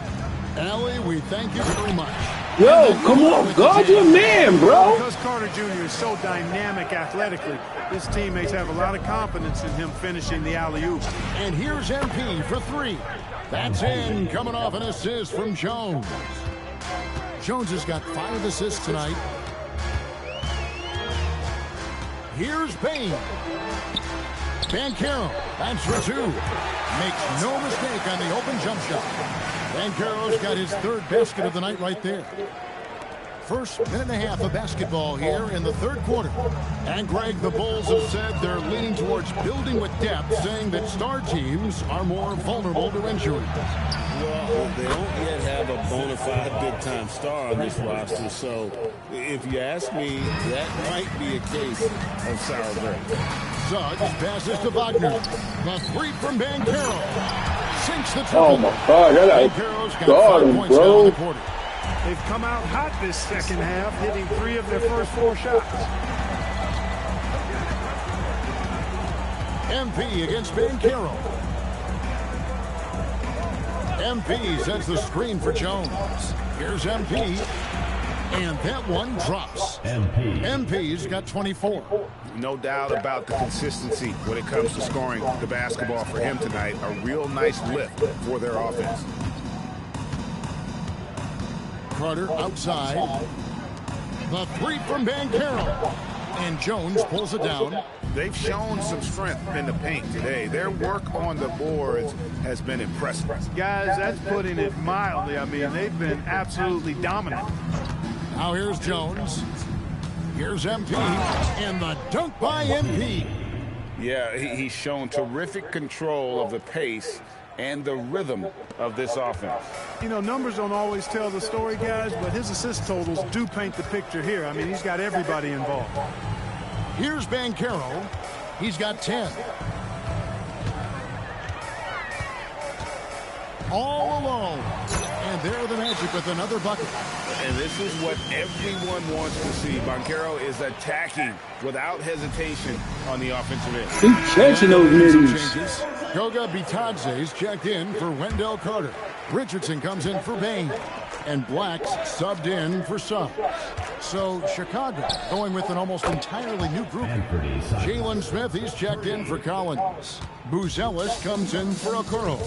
Allie, we thank you very much. Yo, come on, guard your man, bro. Because Carter Jr. is so dynamic athletically, his teammates have a lot of confidence in him finishing the alley-oop. And here's MP for three. That's in, coming off an assist from Jones. Jones has got 5 assists tonight. Here's Bain. Banchero, that's for 2. Makes no mistake on the open jump shot. Banchero's got his 3rd basket of the night right there. First minute and a half of basketball here in the 3rd quarter. And Greg, the Bulls have said they're leaning towards building with depth, saying that star teams are more vulnerable to injury. Well, they don't yet have a bona fide big-time star on this roster, so if you ask me, that might be a case of sour grapes. Suggs passes to Wagner. The 3 from Banchero. Sinks the triple. Oh, my God. Banchero's got Guard 5 him, points now in bro. the quarter. They've come out hot this second half, hitting 3 of their first 4 shots. MP against Banchero. MP sets the screen for Jones. Here's MP. And that one drops. MP's got 24. No doubt about the consistency when it comes to scoring the basketball for him tonight. A real nice lift for their offense. Carter outside. The 3 from Banchero. And Jones pulls it down. They've shown some strength in the paint today. Their work on the boards has been impressive. Guys, that's putting it mildly. I mean, they've been absolutely dominant. Now here's Jones. Here's MP. And the dunk by MP. Yeah, he's shown terrific control of the pace and the rhythm of this offense. You know, numbers don't always tell the story, guys, but his assist totals do paint the picture here. I mean, he's got everybody involved. Here's Banchero. He's got 10. All alone. And there the Magic with another bucket. And this is what everyone wants to see. Banchero is attacking without hesitation on the offensive end. He's catching those middies. Goga Bitadze's checked in for Wendell Carter. Richardson comes in for Bain. And Black's subbed in for Suggs. So Chicago going with an almost entirely new group. Jalen Smith, he's checked in for Collins. Buzelis comes in for Okoro.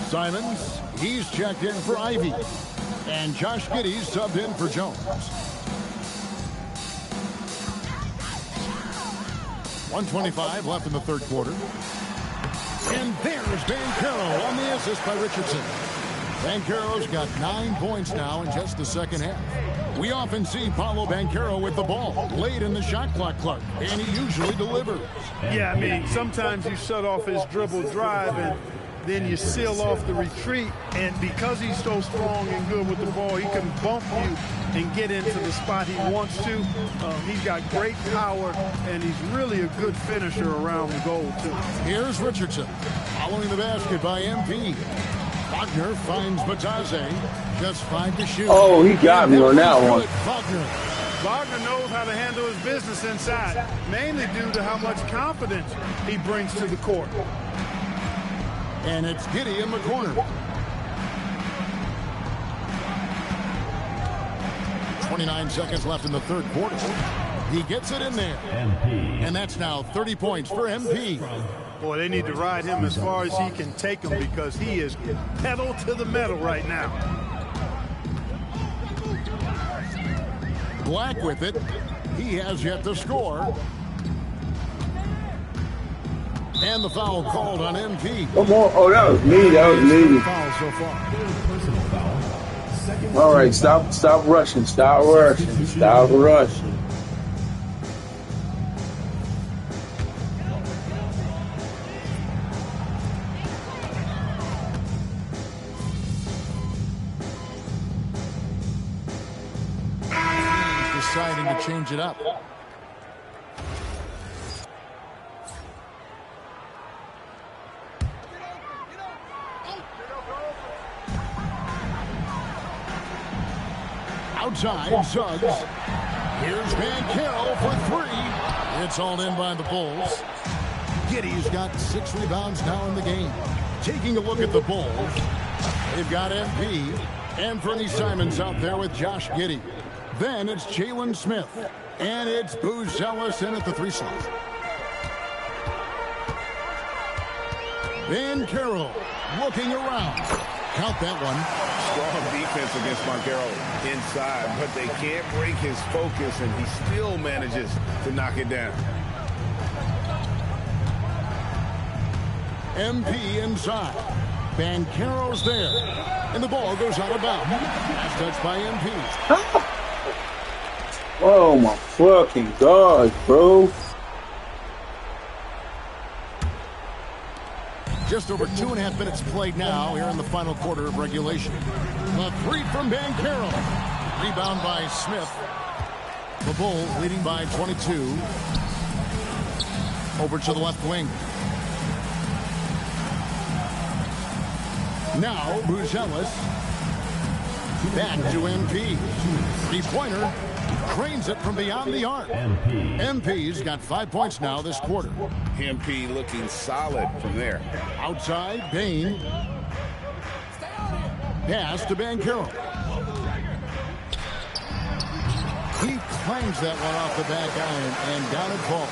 Simons, he's checked in for Ivy. And Josh Giddey's subbed in for Jones. 1:25 left in the third quarter. And there's Banchero on the assist by Richardson. Banchero's got 9 points now in just the second half. We often see Paolo Banchero with the ball late in the shot clock, Clark, and he usually delivers. Yeah, I mean, sometimes you shut off his dribble drive and then you seal off the retreat, and because he's so strong and good with the ball, he can bump you and get into the spot he wants to. He's got great power, and he's really a good finisher around the goal, too. Here's Richardson following the basket by MP. Wagner finds Bitadze, just 5 to shoot. Oh, he got me on that one. Wagner knows how to handle his business inside, mainly due to how much confidence he brings to the court. And it's Giddey in the corner. 29 seconds left in the third quarter. He gets it in there. And that's now 30 points for MP. Boy, they need to ride him as far as he can take him because he is pedal to the metal right now. Black with it. He has yet to score. And the foul called on MP. Come on. Oh, that was me. That was me. Foul so far. All right, stop rushing. Stop rushing. Stop rushing. Deciding to change it up. Outside, Suggs. Here's Banchero for 3. It's all in by the Bulls. Giddey's got 6 rebounds now in the game. Taking a look at the Bulls, they've got MP and Fernie Simons out there with Josh Giddey. Then it's Jalen Smith. And it's Buzelis in at the 3 slot. Banchero looking around. Count that one. Strong defense against Banchero inside, but they can't break his focus, and he still manages to knock it down. MP inside. Banchero's there. And the ball goes out of bounds. Last touch by MP. Oh, my fucking God, bro. Just over 2.5 minutes played now here in the final quarter of regulation. The 3 from Banchero. Rebound by Smith. The Bulls leading by 22. Over to the left wing. Now Buzelis. Back to MP. 3-pointer. Cranes it from beyond the arc. MP's got 5 points now this quarter. MP looking solid from there. Outside, Bain. Pass to Banchero. He clangs that one off the back iron and down it falls.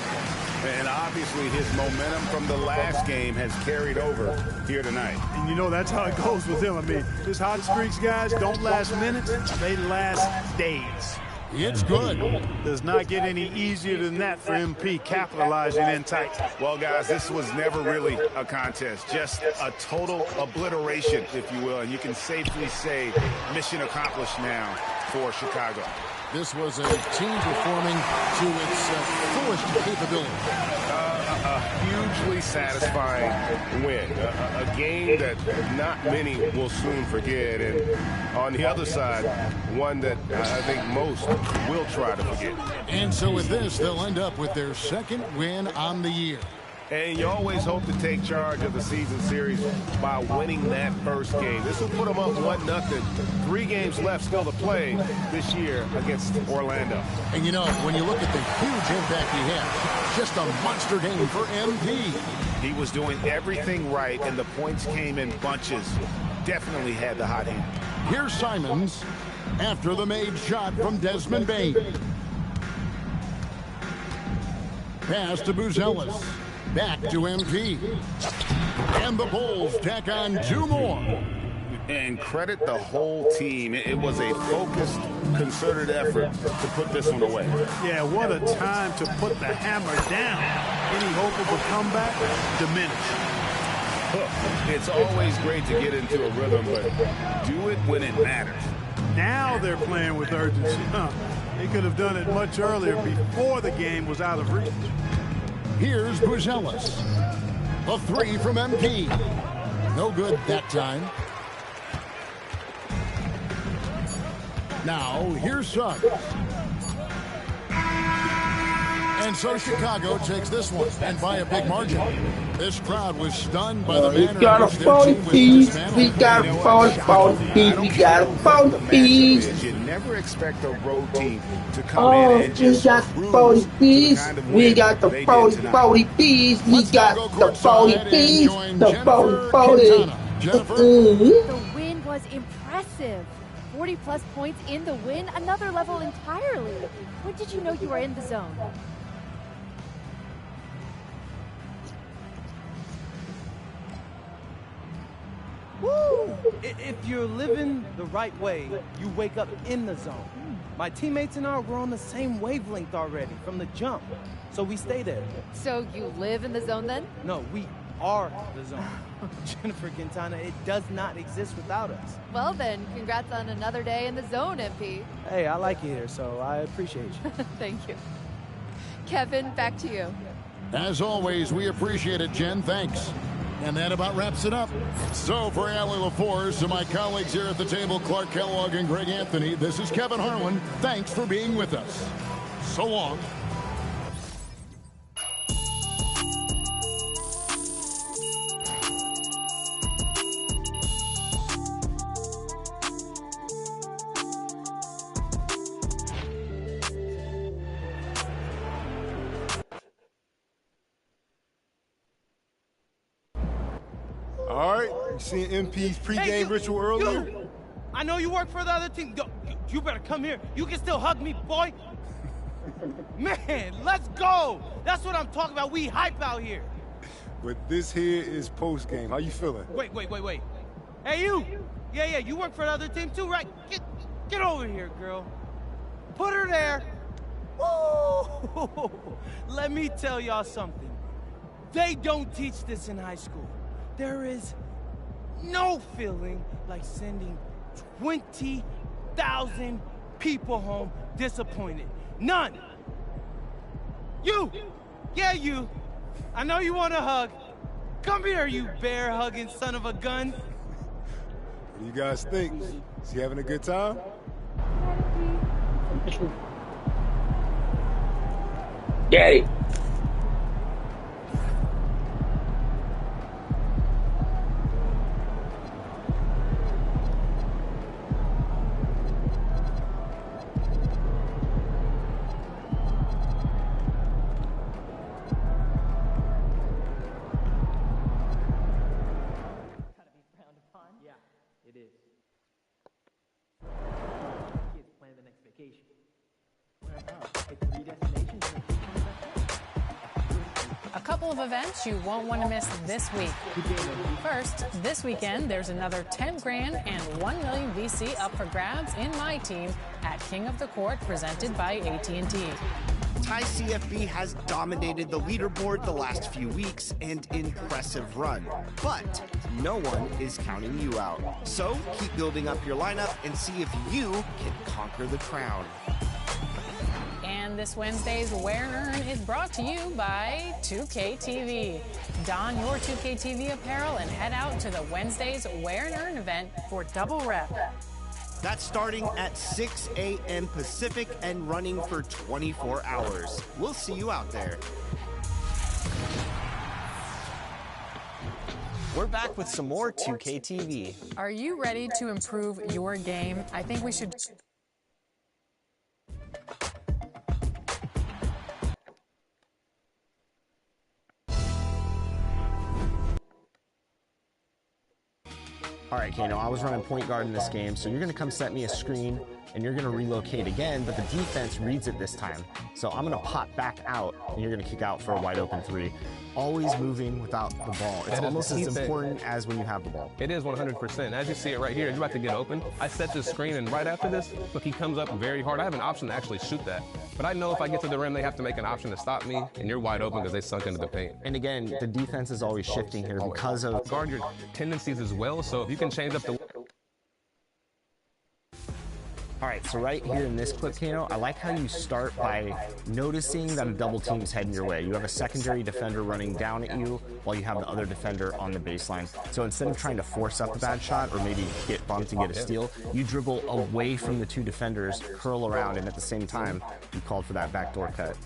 And obviously his momentum from the last game has carried over here tonight. And you know, that's how it goes with him. I mean, his hot streaks, guys, don't last minutes. They last days. It's good. Does not get any easier than that for MP, capitalizing in tight. Well, guys, this was never really a contest. Just a total obliteration, if you will. And you can safely say mission accomplished now for Chicago. This was a team performing to its fullest capability. a hugely satisfying win. A game that not many will soon forget. And on the other side, one that I think most will try to forget. And so with this, they'll end up with their second win on the year. And you always hope to take charge of the season series by winning that first game. This will put them up 1-0. 3 games left still to play this year against Orlando. And you know, when you look at the huge impact he had, just a monster game for MP. He was doing everything right, and the points came in bunches. Definitely had the hot hand. Here's Simons after the made shot from Desmond Bain. Pass to Buzelis. Back to MP. And the Bulls tack on 2 more. And credit the whole team. It was a focused, concerted effort to put this one away. Yeah, what a time to put the hammer down. Any hope of a comeback? Diminished. It's always great to get into a rhythm, but do it when it matters. Now they're playing with urgency. They could have done it much earlier before the game was out of reach. Here's Buzelis. A 3 from MP. No good that time. Now, here's Suggs. And so Chicago takes this one, and by a big margin. This crowd was stunned by the manner We got a 40 piece. We got a 40 piece. We got a 40 piece. You never expect a road team to come in and just got the 40 piece. We got the 40 piece. We got the 40 piece. The 40. The win was impressive. 40-plus points in the win, another level entirely. When did you know you were in the zone? Woo! If you're living the right way, you wake up in the zone. My teammates and I were on the same wavelength already from the jump, so we stay there. So you live in the zone then? No, we are the zone. Jennifer Quintana, it does not exist without us. Well then, congrats on another day in the zone, MP. Hey, I like you here, so I appreciate you. Thank you. Kevin, back to you. As always, we appreciate it, Jen. Thanks. And that about wraps it up. So for Allie LaForce, to my colleagues here at the table, Clark Kellogg and Greg Anthony, this is Kevin Harlan. Thanks for being with us. So long. All right, you seen MP's pregame ritual earlier? You. I know you work for the other team. You better come here. You can still hug me, boy. Man, let's go. That's what I'm talking about. We hype out here. But this here is postgame. How you feeling? Wait. Hey, you. Yeah, you work for the other team too, right? Get over here, girl. Put her there. Woo! Let me tell y'all something. They don't teach this in high school. There is no feeling like sending 20,000 people home disappointed. None. You. Yeah, you. I know you want a hug. Come here, you bear-hugging son of a gun. What do you guys think? Is he having a good time? Daddy. A couple of events you won't want to miss this week. First, this weekend, there's another 10 grand and 1 million VC up for grabs in my team at King of the Court, presented by AT&T. Thai CFB has dominated the leaderboard the last few weeks, an impressive run. But no one is counting you out. So keep building up your lineup and see if you can conquer the crown. And And this Wednesday's Wear and Earn is brought to you by 2K TV. Don your 2K TV apparel and head out to the Wednesday's Wear and Earn event for double rep. That's starting at 6 a.m. Pacific and running for 24 hours. We'll see you out there. We're back with some more 2K TV. Are you ready to improve your game? I think we should... All right, Kano, I was running point guard in this game, so you're going to come set me a screen, and you're going to relocate again, but the defense reads it this time. So I'm going to pop back out, and you're going to kick out for a wide open three. Always moving without the ball. It's almost as important as when you have the ball. It is 100%. As you see it right here, you're about to get open. I set this screen, and right after this, look, he comes up very hard. I have an option to actually shoot that. But I know if I get to the rim, they have to make an option to stop me, and you're wide open because they sunk into the paint. And again, the defense is always shifting here because of... Guard your tendencies as well, so if you can change up the... All right, so right here in this clip, Kano, I like how you start by noticing that a double team's heading your way. You have a secondary defender running down at you while you have the other defender on the baseline. So instead of trying to force up a bad shot or maybe get bumped and get a steal, you dribble away from the two defenders, curl around, and at the same time, you called for that backdoor cut.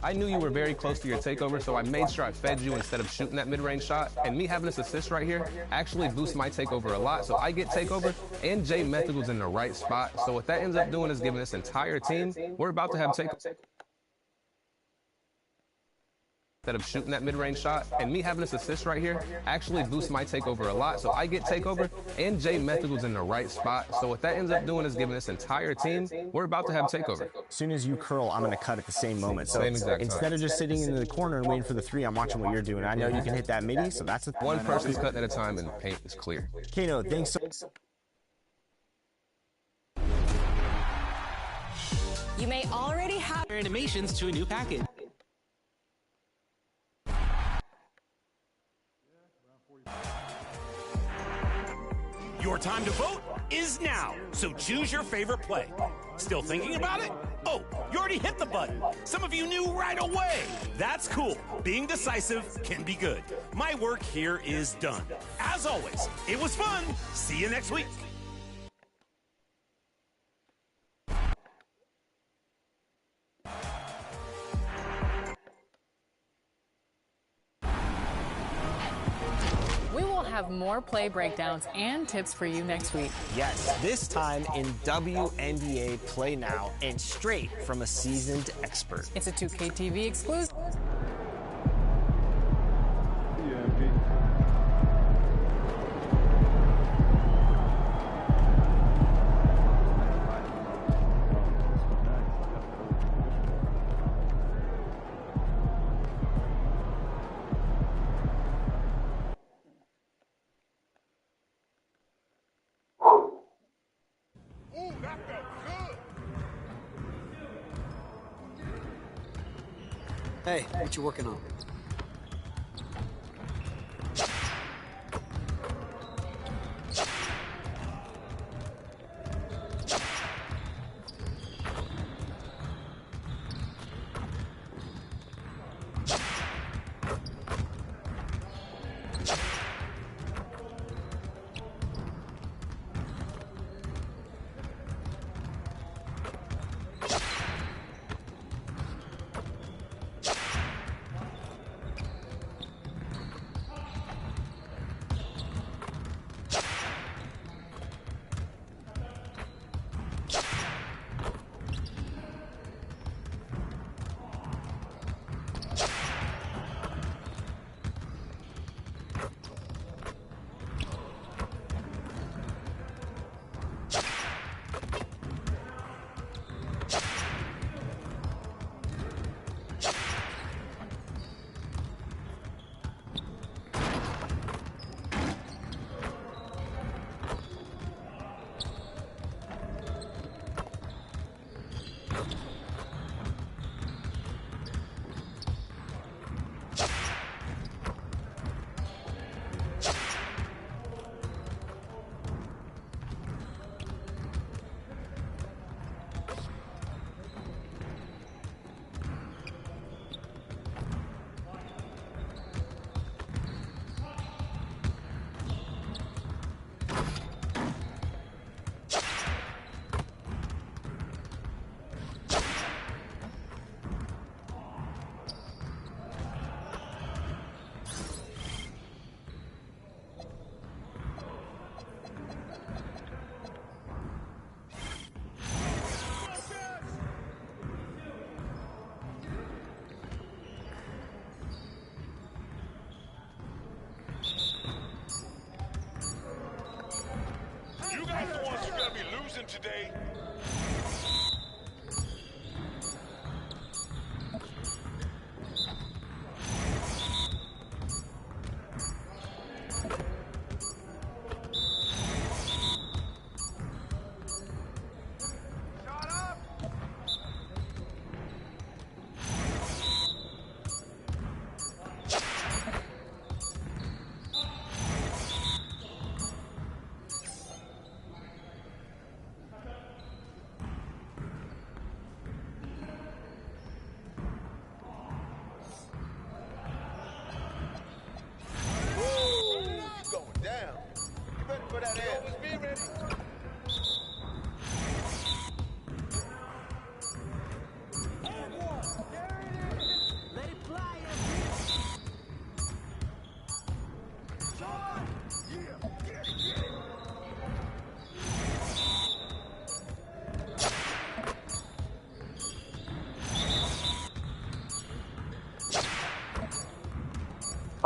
I knew you were very close to your takeover, so I made sure I fed you instead of shooting that mid-range shot. And me having this assist right here actually boosts my takeover a lot. So I get takeover, and Jay Method was in the right spot. So what that ends up doing is giving this entire team, we're about to have takeover. Instead of shooting that mid-range shot, and me having this assist right here actually boosts my takeover a lot. So I get takeover, and Jay Method was in the right spot. So what that ends up doing is giving this entire team, we're about to have takeover. As soon as you curl, I'm going to cut at the same moment. So instead of just sitting in the corner and waiting for the three, I'm watching what you're doing. I know you can hit that midi, so that's one person's cutting at a time, and paint is clear. Kano, thanks so much. You may already have animations to a new package. Your time to vote is now, so choose your favorite play. Still thinking about it? Oh, you already hit the button. Some of you knew right away. That's cool. Being decisive can be good. My work here is done. As always, it was fun. See you next week. Have more play breakdowns and tips for you next week. Yes, this time in WNBA Play Now and straight from a seasoned expert. It's a 2K TV exclusive. Hey, what you working on?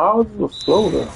How is the floater?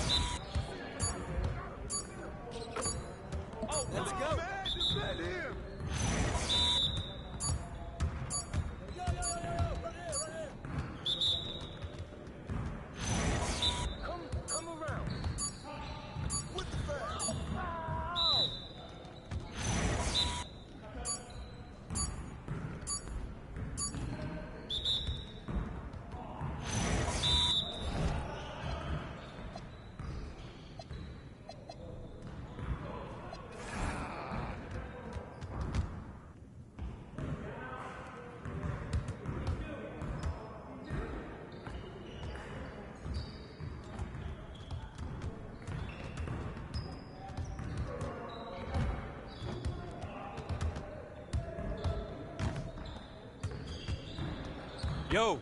Yo.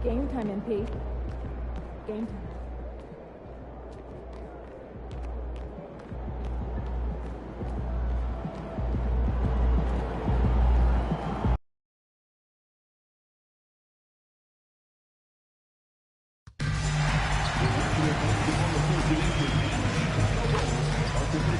Game time, MP. Game time.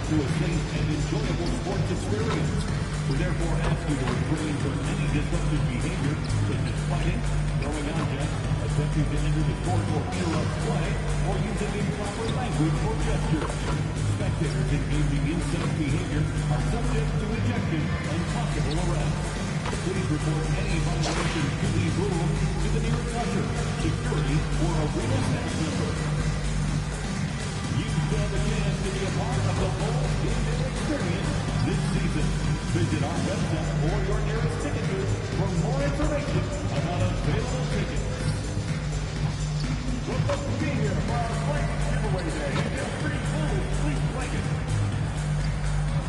To a safe and enjoyable sports experience. We therefore ask you to refrain from any disruptive behavior, such as fighting, throwing objects, attempting to enter the court or interrupt play, or using improper language or gestures. Spectators engaging in such behavior are subject to ejection and possible arrest. Please report any violations to these rules to the nearest usher, security, or arena staff member. You stand a chance to be a part of the whole game experience this season. Visit our website or your nearest ticket booth for more information about available tickets. We'd love to be here for our blanket giveaway day and get free food, please blanket.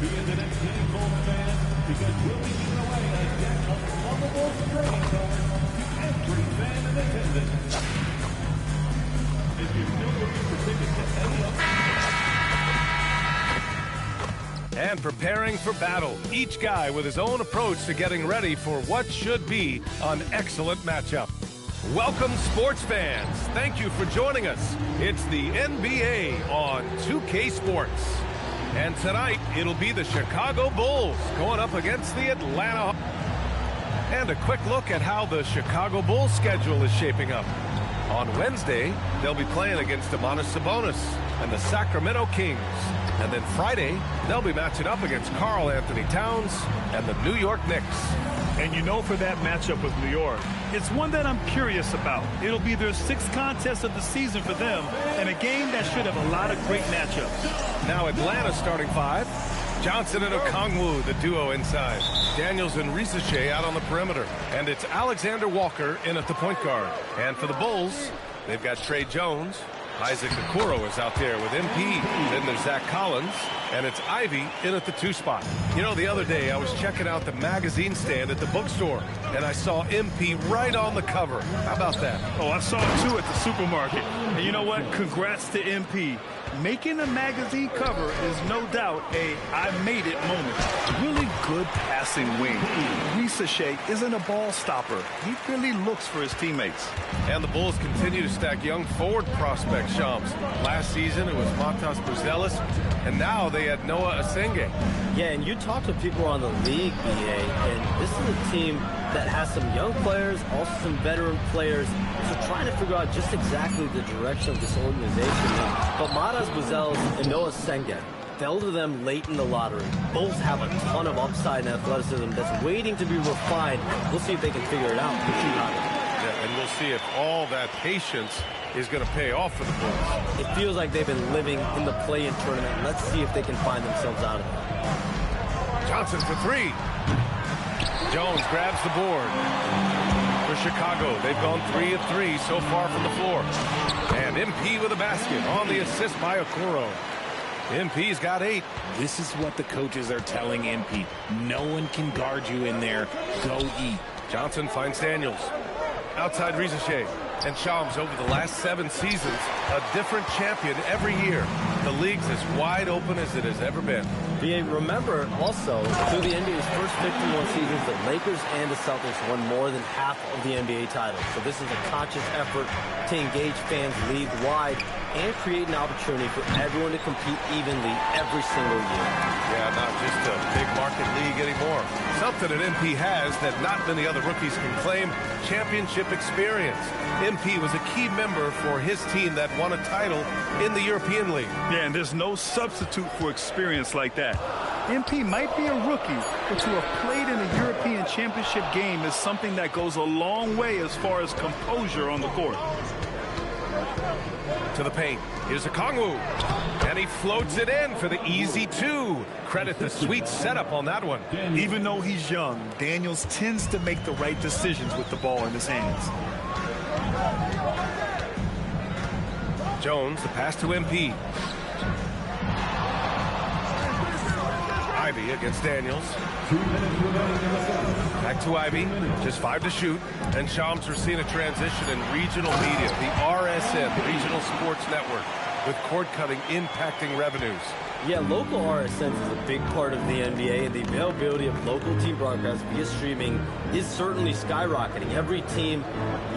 Be in the next game, Bulls fans, because we'll be giving away a deck of lovable trading cards to every fan in attendance. If you're still looking for tickets to any of and preparing for battle, each guy with his own approach to getting ready for what should be an excellent matchup. Welcome, sports fans. Thank you for joining us. It's the NBA on 2K Sports. And tonight, it'll be the Chicago Bulls going up against the Atlanta Hawks. And a quick look at how the Chicago Bulls schedule is shaping up. On Wednesday, they'll be playing against Domantas Sabonis and the Sacramento Kings. And then Friday, they'll be matching up against Karl Anthony Towns and the New York Knicks. And you know, for that matchup with New York, it's one that I'm curious about. It'll be their 6th contest of the season for them, and a game that should have a lot of great matchups. Now Atlanta starting 5. Johnson and Okongwu, the duo inside. Daniels and Risache out on the perimeter. And it's Alexander Walker in at the point guard. And for the Bulls, they've got Trey Jones. Isaac Okoro is out there with MP. Then there's Zach Collins. And it's Ivy in at the 2 spot. You know, the other day I was checking out the magazine stand at the bookstore, and I saw MP right on the cover. How about that? Oh, I saw it too at the supermarket. And you know what? Congrats to MP. Making a magazine cover is no doubt a I made it moment. Really good passing wing. Risache isn't a ball stopper. He really looks for his teammates. And the Bulls continue to stack young forward prospects, Shams. Last season it was Montas Buzelis, and now they had Noah Asenge. Yeah, and you talk to people on the league, BA, and this is a team that has some young players, also some veteran players. So trying to figure out just exactly the direction of this organization. But Montas Buzelis and Noah Asenge fell to them late in the lottery. Both have a ton of upside and athleticism that's waiting to be refined. We'll see if they can figure it out. Yeah, and we'll see if all that patience is going to pay off for the Bulls. It feels like they've been living in the play-in tournament. Let's see if they can find themselves out of it. Johnson for 3. Jones grabs the board. For Chicago, they've gone 3 of 3 so far from the floor. And MP with a basket on the assist by Okoro. MP's got 8. This is what the coaches are telling MP. No one can guard you in there. Go eat. Johnson finds Daniels. Outside Rizichet. And Shams, over the last 7 seasons, a different champion every year. The league's as wide open as it has ever been. Remember also, through the NBA's first 51 seasons, the Lakers and the Celtics won more than half of the NBA titles. So this is a conscious effort to engage fans league-wide and create an opportunity for everyone to compete evenly every single year. Yeah, not just a big market league anymore. Something that MP has that not many other rookies can claim, championship experience. MP was a key member for his team that won a title in the European League. Yeah, and there's no substitute for experience like that. MP might be a rookie, but to have played in a European Championship game is something that goes a long way as far as composure on the court. To the paint. Here's a Kongwu. And he floats it in for the easy 2. Credit the sweet setup on that one. Even though he's young, Daniels tends to make the right decisions with the ball in his hands. Jones, the pass to MP. Ivy against Daniels. Back to Ivy, just 5 to shoot. And Shams are seeing a transition in regional media, the RSN, the Regional Sports Network, with cord cutting impacting revenues. Yeah, local RSNs is a big part of the NBA, and the availability of local team broadcasts via streaming is certainly skyrocketing. Every team,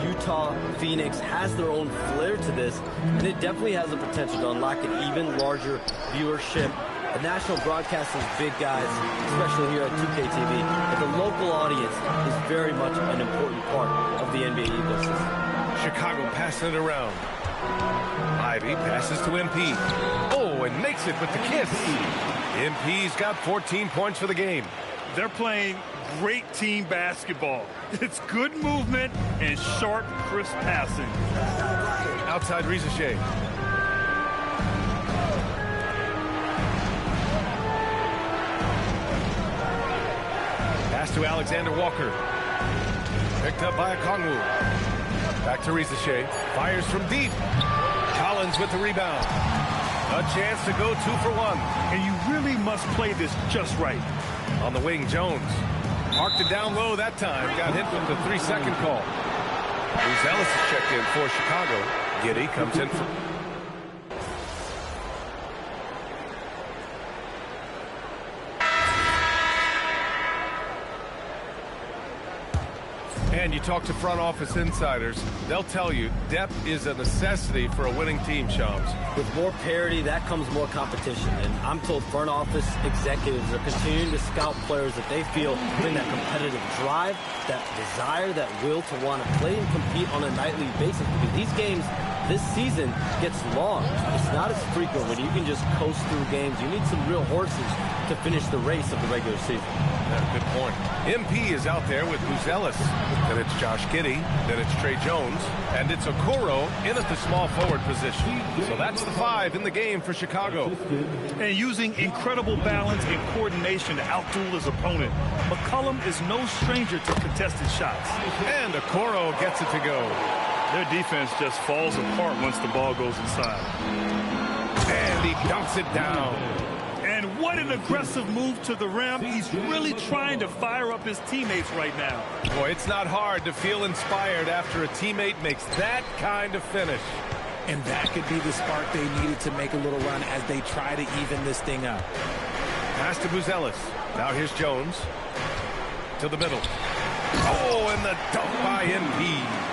Utah, Phoenix, has their own flair to this, and it definitely has the potential to unlock an even larger viewership. The national broadcast is big, guys, especially here at 2K TV, but the local audience is very much an important part of the NBA ecosystem. Chicago passing it around. Ivy passes to MP. Oh, and makes it with the kiss. MP's got 14 points for the game. They're playing great team basketball. It's good movement and sharp, crisp passing. Outside Rizichet. Pass to Alexander Walker. Picked up by a Kongwu. Back to Rizichet. Fires from deep. Collins with the rebound. A chance to go 2 for 1. And you really must play this just right. On the wing, Jones. Marked it down low that time. Got hit with the 3-second call. Ellis is checked in for Chicago. Giddey comes in for... And you talk to front office insiders, they'll tell you depth is a necessity for a winning team, Shams. With more parity, that comes more competition. And I'm told front office executives are continuing to scout players that they feel bring that competitive drive, that desire, that will to want to play and compete on a nightly basis. Because these games this season gets long. It's not as frequent when you can just coast through games. You need some real horses to finish the race of the regular season. Yeah, good point. MP is out there with Ellis. Then it's Josh Giddey. Then it's Trey Jones. And it's Okoro in at the small forward position. So that's the 5 in the game for Chicago. And using incredible balance and coordination to outduel his opponent, McCollum is no stranger to contested shots. And Okoro gets it to go. Their defense just falls apart once the ball goes inside. And he dunks it down. And what an aggressive move to the rim. He's really trying to fire up his teammates right now. Boy, it's not hard to feel inspired after a teammate makes that kind of finish. And that could be the spark they needed to make a little run as they try to even this thing up. Pass to Ellis. Now here's Jones. To the middle. Oh, and the dunk by MP.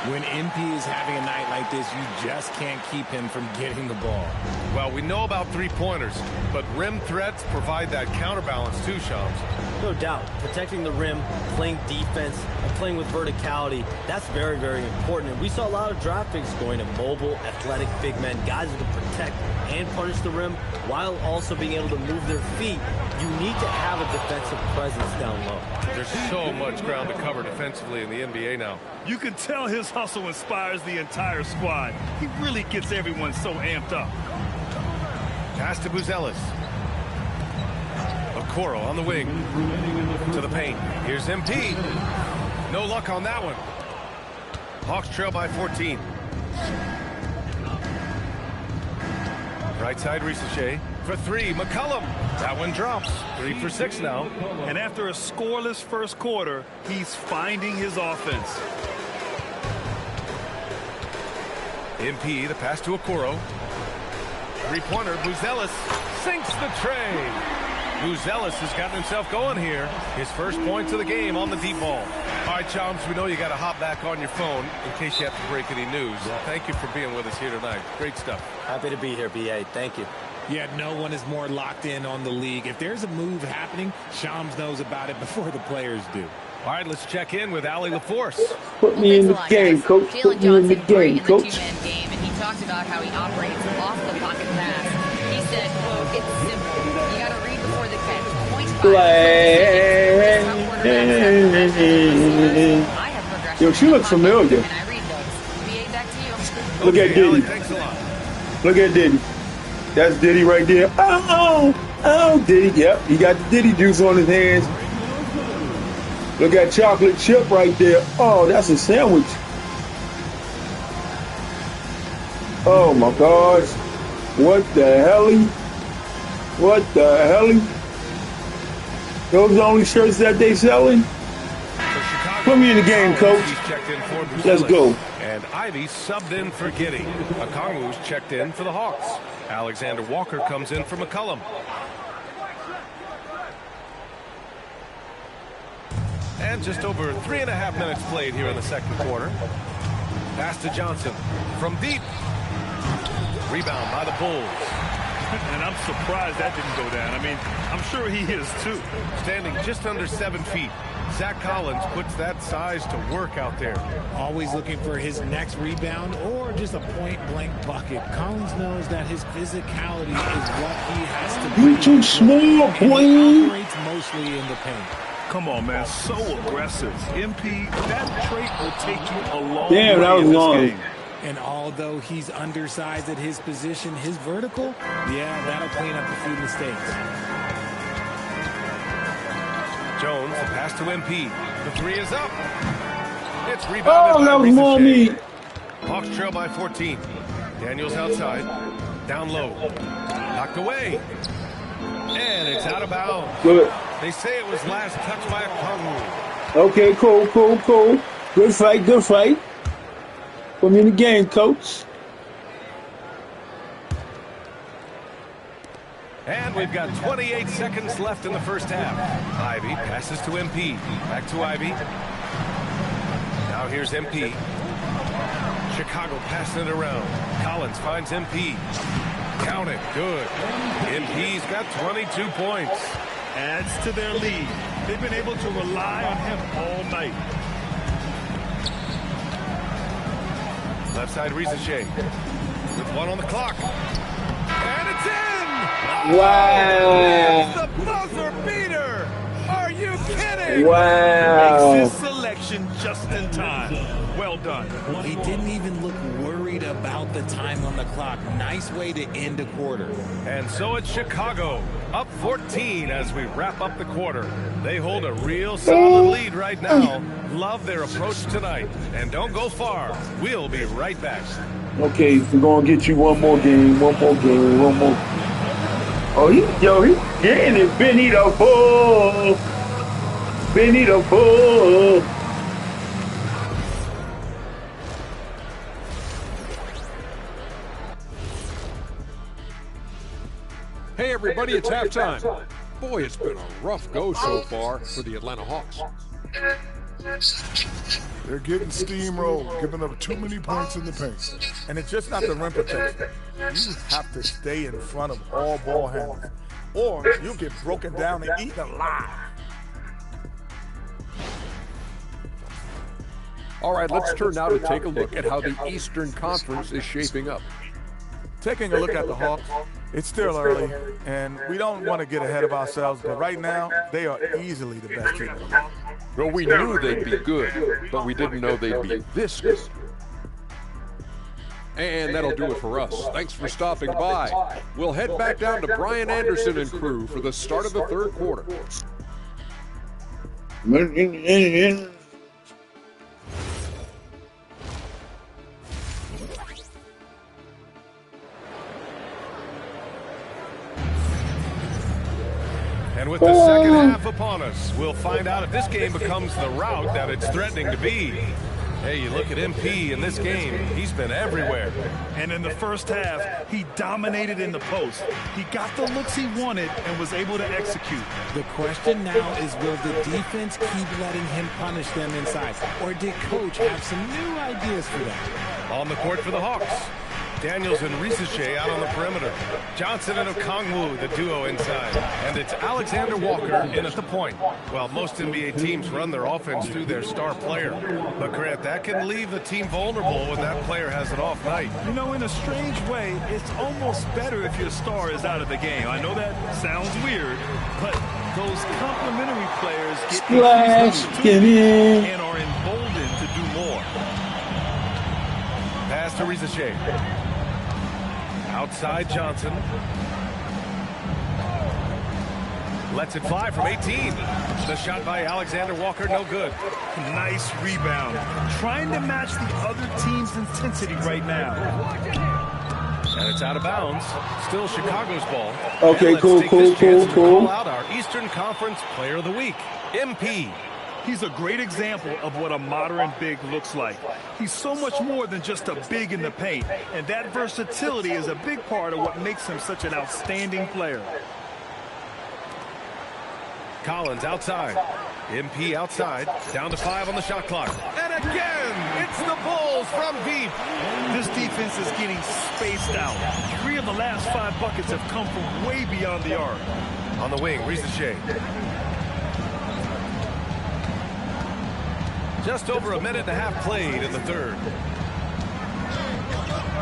When MP is having a night like this, you just can't keep him from getting the ball. Well, we know about three-pointers, but rim threats provide that counterbalance too, Shams. No doubt. Protecting the rim, playing defense, and playing with verticality, that's very, very important. And we saw a lot of draft picks going to mobile, athletic big men, guys who can protect and punish the rim while also being able to move their feet. You need to have a defensive presence down low. There's so much ground to cover defensively in the NBA now. You can tell his hustle inspires the entire squad. He really gets everyone so amped up. Pass to Ellis. Okoro on the wing. To the paint. Here's MP. No luck on that one. Hawks trail by 14. Right side, Rizichet. For 3, McCollum. That one drops. 3 for 6 now. And after a scoreless first quarter, he's finding his offense. MP, the pass to Okoro. Three-pointer, Buzelis sinks the tray. Buzelis has gotten himself going here. His first points of the game on the deep ball. All right, Chums, we know you got to hop back on your phone in case you have to break any news. Thank you for being with us here tonight. Great stuff. Happy to be here, B.A. Thank you. Yeah, no one is more locked in on the league. If there's a move happening, Shams knows about it before the players do. All right, let's check in with Allie LaForce. Put me in the game, coach. Put me in the game, coach. Two-man game, and he talked about how he operates off the pocket pass. He said, quote, it's simple. You got to read before the catch. Yo, she looks familiar. And I read those. B.A., back to you. Look at Diddy. Thanks a lot. Look at Diddy. That's Diddy right there. Oh, Diddy. Yep, he got the Diddy juice on his hands. Look at chocolate chip right there. Oh, that's a sandwich. Oh my gosh. What the hell? What the hell? Those are the only shirts that they selling? Put me in the game, coach. Let's go. And Ivy subbed in for Giddy. Okongwu's checked in for the Hawks. Alexander Walker comes in for McCullum. And just over 3.5 minutes played here in the second quarter. Pass to Johnson from deep. Rebound by the Bulls. And I'm surprised that didn't go down. I mean, I'm sure he is too. Standing just under 7 feet. Zach Collins puts that size to work out there. Always looking for his next rebound or just a point-blank bucket. Collins knows that his physicality is what he has to You too small, boy. He operates mostly in the paint. Come on, man. So aggressive. MP, that trait will take you a long Damn, that way was in this long. game. And although he's undersized at his position, his vertical, yeah, that'll clean up a few mistakes. Jones, the pass to MP. The three is up. It's rebounded Oh, that by was more Ricochet. me. Hawks trail by 14. Daniels outside. Down low. Knocked away. And it's out of bounds. Good. They say it was last touched by Okongwu. Okay, cool. Good fight. Put me in the game, coach. And we've got 28 seconds left in the first half. Ivy passes to MP. Back to Ivy. Now here's MP. Chicago passing it around. Collins finds MP. Count it. Good. MP's got 22 points. Adds to their lead. They've been able to rely on him all night. Left side Ricochet. With one on the clock. And it's in! Wow. It's the buzzer beater! Are you kidding? Wow. Makes his selection just in time. Well done. He didn't even look worried about the time on the clock. Nice way to end a quarter. And so it's Chicago, up 14 as we wrap up the quarter. They hold a real solid lead right now. Love their approach tonight. And don't go far. We'll be right back. Okay, we're gonna get you one more game. Oh, he getting it. Benito Bull. Hey everybody, it's halftime. Boy, it's been a rough go so far for the Atlanta Hawks. They're getting steamrolled, giving up too many points in the paint. And it's just not the rim protection. You have to stay in front of all ball handlers, or you'll get broken down and eaten alive. All right, let's turn now to take a look at how the Eastern Conference is shaping up. Taking a look at the Hawks, it's still early, and we don't want to get ahead of ourselves, but right now, they are easily the best team in the league. Well, we knew they'd be good, but we didn't know they'd be this good. And that'll do it for us. Thanks for stopping by. We'll head back down to Brian Anderson and crew for the start of the third quarter. And with the second half upon us, we'll find out if this game becomes the rout that it's threatening to be. Hey, you look at MP in this game, he's been everywhere. And in the first half, he dominated in the post. He got the looks he wanted and was able to execute. The question now is, will the defense keep letting him punish them inside? Or did Coach have some new ideas for them? On the court for the Hawks. Daniels and Risache out on the perimeter. Johnson and Okongwu, the duo inside. And it's Alexander Walker in at the point. Well, most NBA teams run their offense through their star player. But Grant, that can leave the team vulnerable when that player has an off night. You know, in a strange way, it's almost better if your star is out of the game. I know that sounds weird, but those complementary players get in and are emboldened to do more. Pass to Risache. Outside Johnson. Lets it fly from 18. The shot by Alexander Walker, no good. Nice rebound. Trying to match the other team's intensity right now. And it's out of bounds. Still Chicago's ball. Okay, cool. Call out our Eastern Conference Player of the Week, MP. He's a great example of what a modern big looks like. He's so much more than just a big in the paint, and that versatility is a big part of what makes him such an outstanding player. Collins outside. MP outside. Down to 5 on the shot clock. And again, it's the Bulls from deep. This defense is getting spaced out. 3 of the last 5 buckets have come from way beyond the arc. On the wing, Risache. Just over a minute and a half played in the third.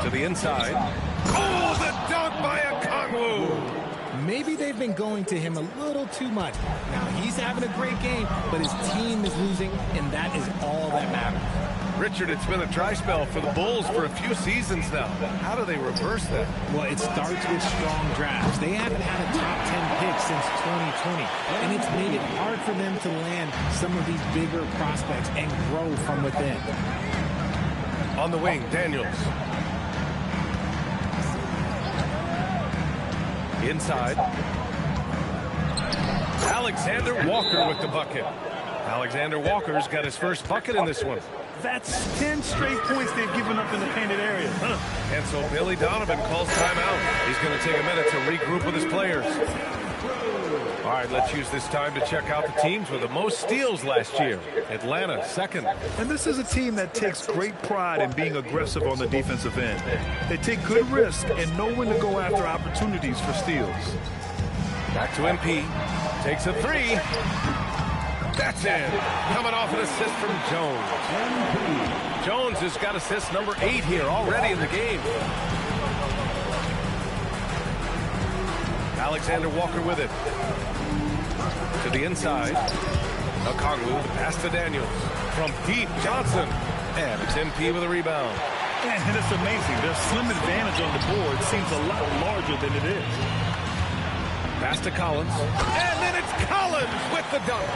To the inside. Oh, the dunk by Okongwu. Maybe they've been going to him a little too much. Now, he's having a great game, but his team is losing, and that is all that matters. Richard, it's been a dry spell for the Bulls for a few seasons now. How do they reverse that? Well, it starts with strong drafts. They haven't had a top 10 pick since 2020, and it's made it hard for them to land some of these bigger prospects and grow from within. On the wing, Daniels. Inside. Alexander Walker with the bucket. Alexander Walker's got his first bucket in this one. That's 10 straight points they've given up in the painted area. And so Billy Donovan calls timeout. He's going to take a minute to regroup with his players. All right, let's use this time to check out the teams with the most steals last year. Atlanta, second. And this is a team that takes great pride in being aggressive on the defensive end. They take good risk and know when to go after opportunities for steals. Back to MP. Takes a 3. That's in. Coming off an assist from Jones. Jones has got assist number 8 here already in the game. Alexander Walker with it. To the inside. Okongwu, pass to Daniels. From deep, Johnson. And it's MP with a rebound. And it's amazing. Their slim advantage on the board seems a lot larger than it is. Pass to Collins. And then it's Collins with the dunk.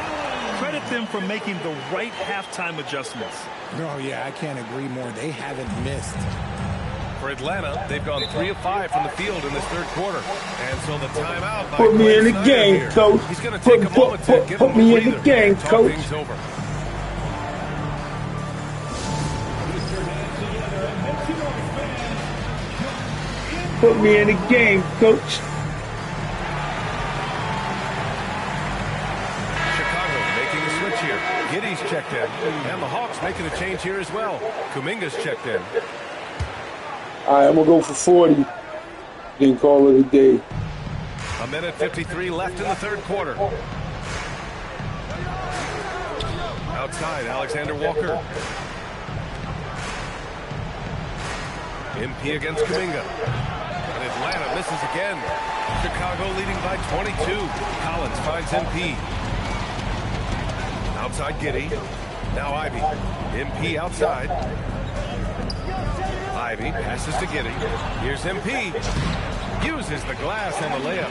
Credit them for making the right halftime adjustments. Oh, yeah, I can't agree more. They haven't missed. For Atlanta, they've gone 3 of 5 from the field in this third quarter. And so the timeout by Put me in the game, coach. He's going to take a moment to get put me in the game, coach. Things over. Put me in the game, coach. Giddy's checked in, and the Hawks making a change here as well. Kuminga's checked in. All right, I'm going to go for 40. Then call it a day. A minute 53 left in the third quarter. Outside, Alexander Walker. MP against Kuminga. And Atlanta misses again. Chicago leading by 22. Collins finds MP. Outside Giddy. Now Ivy. MP outside. Ivy passes to Giddy. Here's MP. Uses the glass on the layup.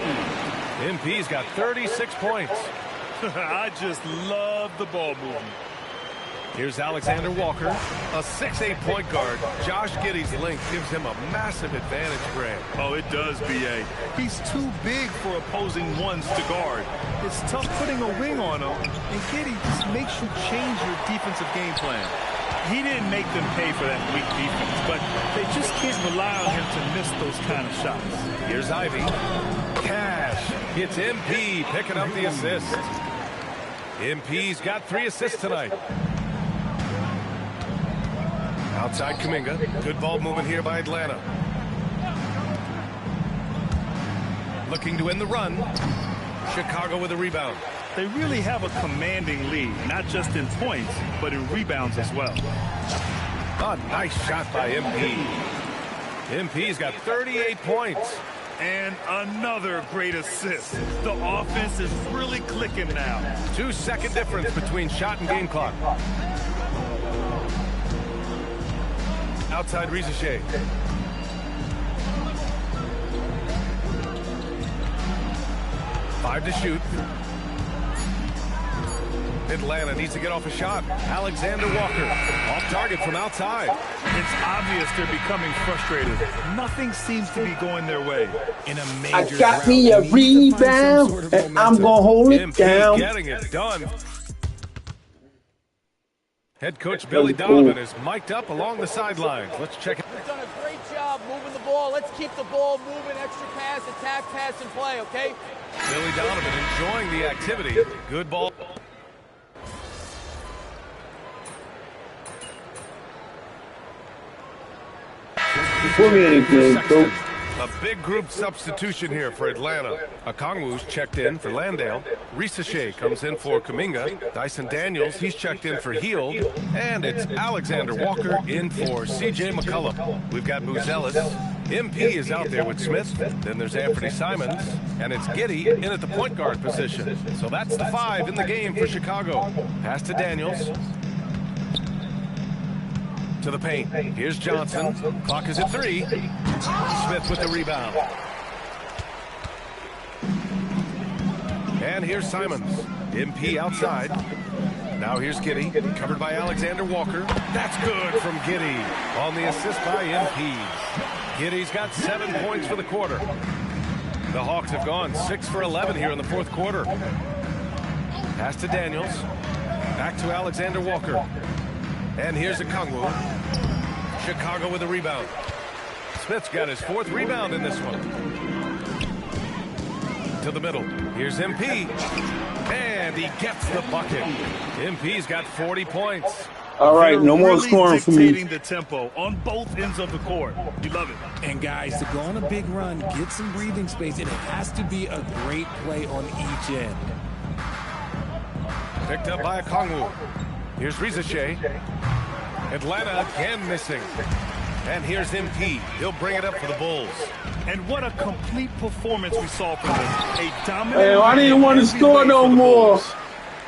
MP's got 36 points. I just love the ball movement. Here's Alexander Walker, a 6'8" point guard. Josh Giddey's length gives him a massive advantage, Grant. Oh, it does, B.A. He's too big for opposing ones to guard. It's tough putting a wing on him, and Giddey just makes you change your defensive game plan. He didn't make them pay for that weak defense, but they just can't rely on him to miss those kind of shots. Here's Ivy. Cash. It's MP picking up the assist. MP's got 3 assists tonight. Outside Kuminga. Good ball movement here by Atlanta. Looking to win the run. Chicago with a rebound. They really have a commanding lead, not just in points, but in rebounds as well. A nice shot by MP. MP's got 38 points. And another great assist. The offense is really clicking now. 2-second difference between shot and game clock. Outside Rizachet. Five to shoot. Atlanta needs to get off a shot. Alexander Walker off target from outside. It's obvious they're becoming frustrated. Nothing seems to be going their way. In a major I got me a rebound, and I'm going to hold it down. Getting it done. Head coach Billy Donovan is mic'd up along the sidelines. Let's check it. You've done a great job moving the ball. Let's keep the ball moving. Extra pass, attack, pass, and play, okay? Billy Donovan enjoying the activity. Good ball. Put me in again, coach. A big group substitution here for Atlanta. Okongwu's checked in for Landale. Rizachet comes in for Kuminga. Dyson Daniels, he's checked in for Heald. And it's Alexander Walker in for C.J. McCollum. We've got Buzelis. MP is out there with Smith. Then there's Anthony Simons. And it's Giddey in at the point guard position. So that's the 5 in the game for Chicago. Pass to Daniels. To the paint. Here's Johnson. Clock is at 3. Smith with the rebound. And here's Simons. MP outside. Now here's Giddey. Covered by Alexander Walker. That's good from Giddey. On the assist by MP. Giddey's got 7 points for the quarter. The Hawks have gone 6 for 11 here in the fourth quarter. Pass to Daniels. Back to Alexander Walker. And here's Okongwu. Chicago with a rebound. Smith's got his 4th rebound in this one. To the middle. Here's MP. And he gets the bucket. MP's got 40 points. All right, no more scoring for me. Dictating the tempo on both ends of the court. You love it. And guys, to go on a big run, get some breathing space, and it has to be a great play on each end. Picked up by Okongwu. Here's Rizachet. Atlanta again missing. And here's MP. He'll bring it up for the Bulls. And what a complete performance we saw from them. A dominant. Hey, I didn't want to score no more.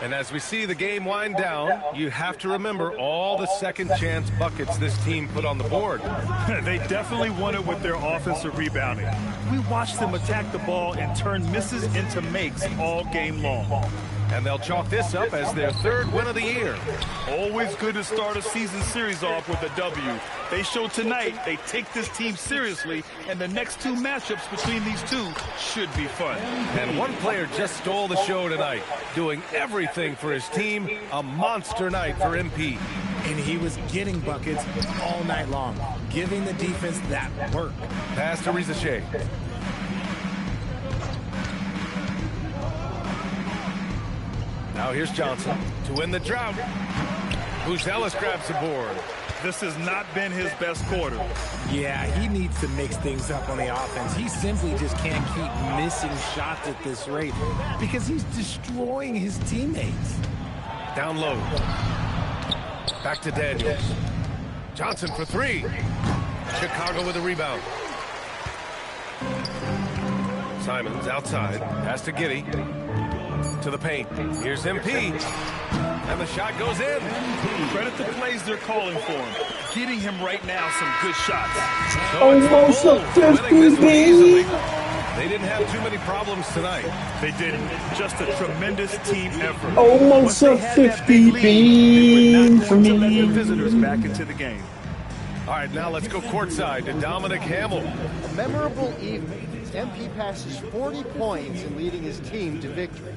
And as we see the game wind down, you have to remember all the second chance buckets this team put on the board. They definitely won it with their offensive rebounding. We watched them attack the ball and turn misses into makes all game long. And they'll chalk this up as their 3rd win of the year. Always good to start a season series off with a W. They show tonight they take this team seriously, and the next 2 matchups between these two should be fun. And one player just stole the show tonight, doing everything for his team. A monster night for MP. And he was getting buckets all night long, giving the defense that work. Pass to Rizachet. Now here's Johnson to win the drought. Buzelis grabs the board. This has not been his best quarter. Yeah, he needs to mix things up on the offense. He simply just can't keep missing shots at this rate because he's destroying his teammates. Down low. Back to Daniels. Johnson for 3. Chicago with a rebound. Simons outside. Pass to Giddey. To the paint. Here's MP. And the shot goes in. Credit the plays they're calling for him. Getting him right now some good shots. Almost a 50 bean. They didn't have too many problems tonight. They didn't. Just a tremendous team effort. Almost a 50 bean for me. Let the visitors back into the game. All right, now let's go courtside to Dominic Hamill. A memorable evening. MP passes 40 points in leading his team to victory.